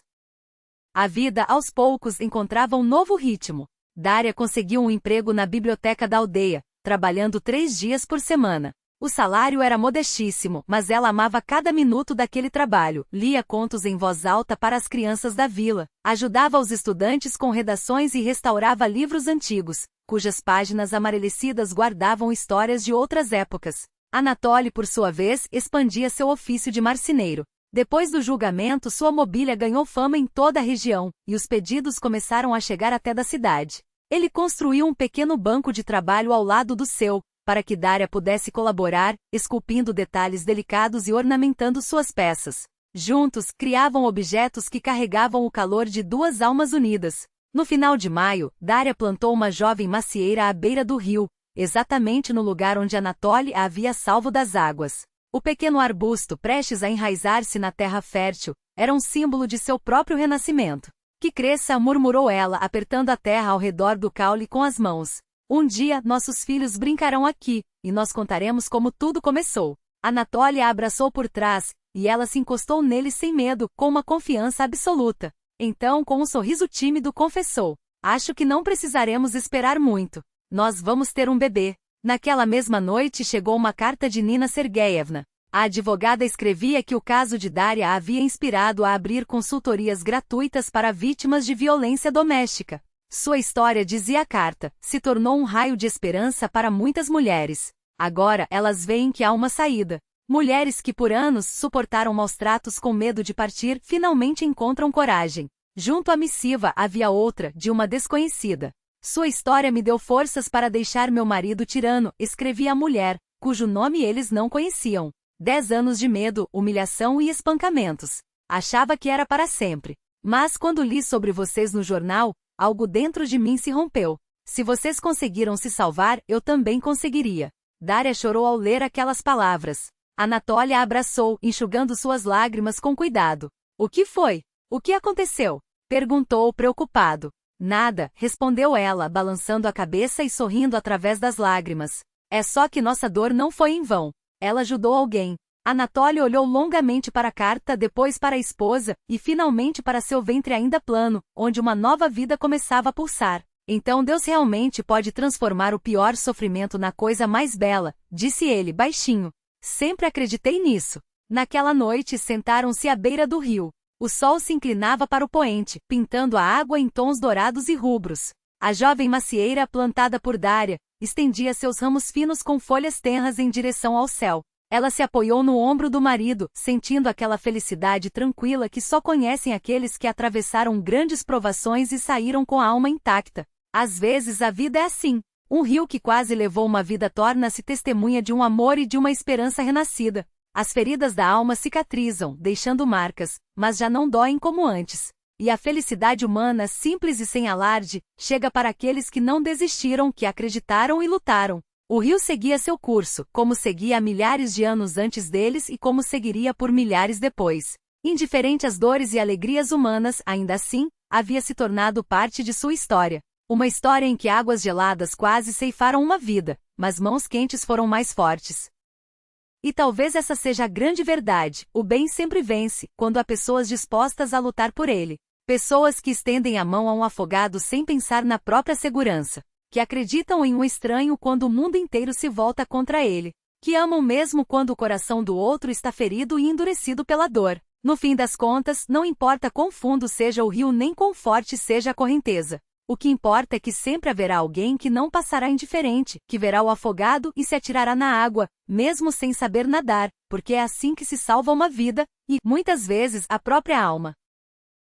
A vida aos poucos encontrava um novo ritmo. Daria conseguiu um emprego na biblioteca da aldeia, trabalhando 3 dias por semana. O salário era modestíssimo, mas ela amava cada minuto daquele trabalho, lia contos em voz alta para as crianças da vila, ajudava os estudantes com redações e restaurava livros antigos, cujas páginas amarelecidas guardavam histórias de outras épocas. Anatoly, por sua vez, expandia seu ofício de marceneiro. Depois do julgamento, sua mobília ganhou fama em toda a região, e os pedidos começaram a chegar até da cidade. Ele construiu um pequeno banco de trabalho ao lado do seu, para que Daria pudesse colaborar, esculpindo detalhes delicados e ornamentando suas peças. Juntos, criavam objetos que carregavam o calor de 2 almas unidas. No final de maio, Daria plantou uma jovem macieira à beira do rio, exatamente no lugar onde Anatoly a havia salvo das águas. O pequeno arbusto, prestes a enraizar-se na terra fértil, era um símbolo de seu próprio renascimento. Que cresça, murmurou ela, apertando a terra ao redor do caule com as mãos. Um dia, nossos filhos brincarão aqui, e nós contaremos como tudo começou. Anatoly a abraçou por trás, e ela se encostou nele sem medo, com uma confiança absoluta. Então, com um sorriso tímido, confessou: acho que não precisaremos esperar muito. Nós vamos ter um bebê. Naquela mesma noite chegou uma carta de Nina Sergeyevna. A advogada escrevia que o caso de Daria a havia inspirado a abrir consultorias gratuitas para vítimas de violência doméstica. Sua história, dizia a carta, se tornou um raio de esperança para muitas mulheres. Agora elas veem que há uma saída. Mulheres que por anos suportaram maus tratos com medo de partir finalmente encontram coragem. Junto à missiva havia outra, de uma desconhecida. Sua história me deu forças para deixar meu marido tirano, escrevia a mulher, cujo nome eles não conheciam. 10 anos de medo, humilhação e espancamentos. Achava que era para sempre. Mas quando li sobre vocês no jornal, algo dentro de mim se rompeu. Se vocês conseguiram se salvar, eu também conseguiria. Daria chorou ao ler aquelas palavras. Anatoly a abraçou, enxugando suas lágrimas com cuidado. O que foi? O que aconteceu? Perguntou preocupado. Nada, respondeu ela, balançando a cabeça e sorrindo através das lágrimas. É só que nossa dor não foi em vão. Ela ajudou alguém. Anatoly olhou longamente para a carta, depois para a esposa, e finalmente para seu ventre ainda plano, onde uma nova vida começava a pulsar. Então Deus realmente pode transformar o pior sofrimento na coisa mais bela, disse ele baixinho. Sempre acreditei nisso. Naquela noite sentaram-se à beira do rio. O sol se inclinava para o poente, pintando a água em tons dourados e rubros. A jovem macieira, plantada por Daria, estendia seus ramos finos com folhas tenras em direção ao céu. Ela se apoiou no ombro do marido, sentindo aquela felicidade tranquila que só conhecem aqueles que atravessaram grandes provações e saíram com a alma intacta. Às vezes a vida é assim. Um rio que quase levou uma vida torna-se testemunha de um amor e de uma esperança renascida. As feridas da alma cicatrizam, deixando marcas, mas já não doem como antes. E a felicidade humana, simples e sem alarde, chega para aqueles que não desistiram, que acreditaram e lutaram. O rio seguia seu curso, como seguia há milhares de anos antes deles e como seguiria por milhares depois. Indiferente às dores e alegrias humanas, ainda assim, havia se tornado parte de sua história. Uma história em que águas geladas quase ceifaram uma vida, mas mãos quentes foram mais fortes. E talvez essa seja a grande verdade: o bem sempre vence, quando há pessoas dispostas a lutar por ele. Pessoas que estendem a mão a um afogado sem pensar na própria segurança. Que acreditam em um estranho quando o mundo inteiro se volta contra ele. Que amam mesmo quando o coração do outro está ferido e endurecido pela dor. No fim das contas, não importa quão fundo seja o rio nem quão forte seja a correnteza. O que importa é que sempre haverá alguém que não passará indiferente, que verá o afogado e se atirará na água, mesmo sem saber nadar, porque é assim que se salva uma vida, e, muitas vezes, a própria alma.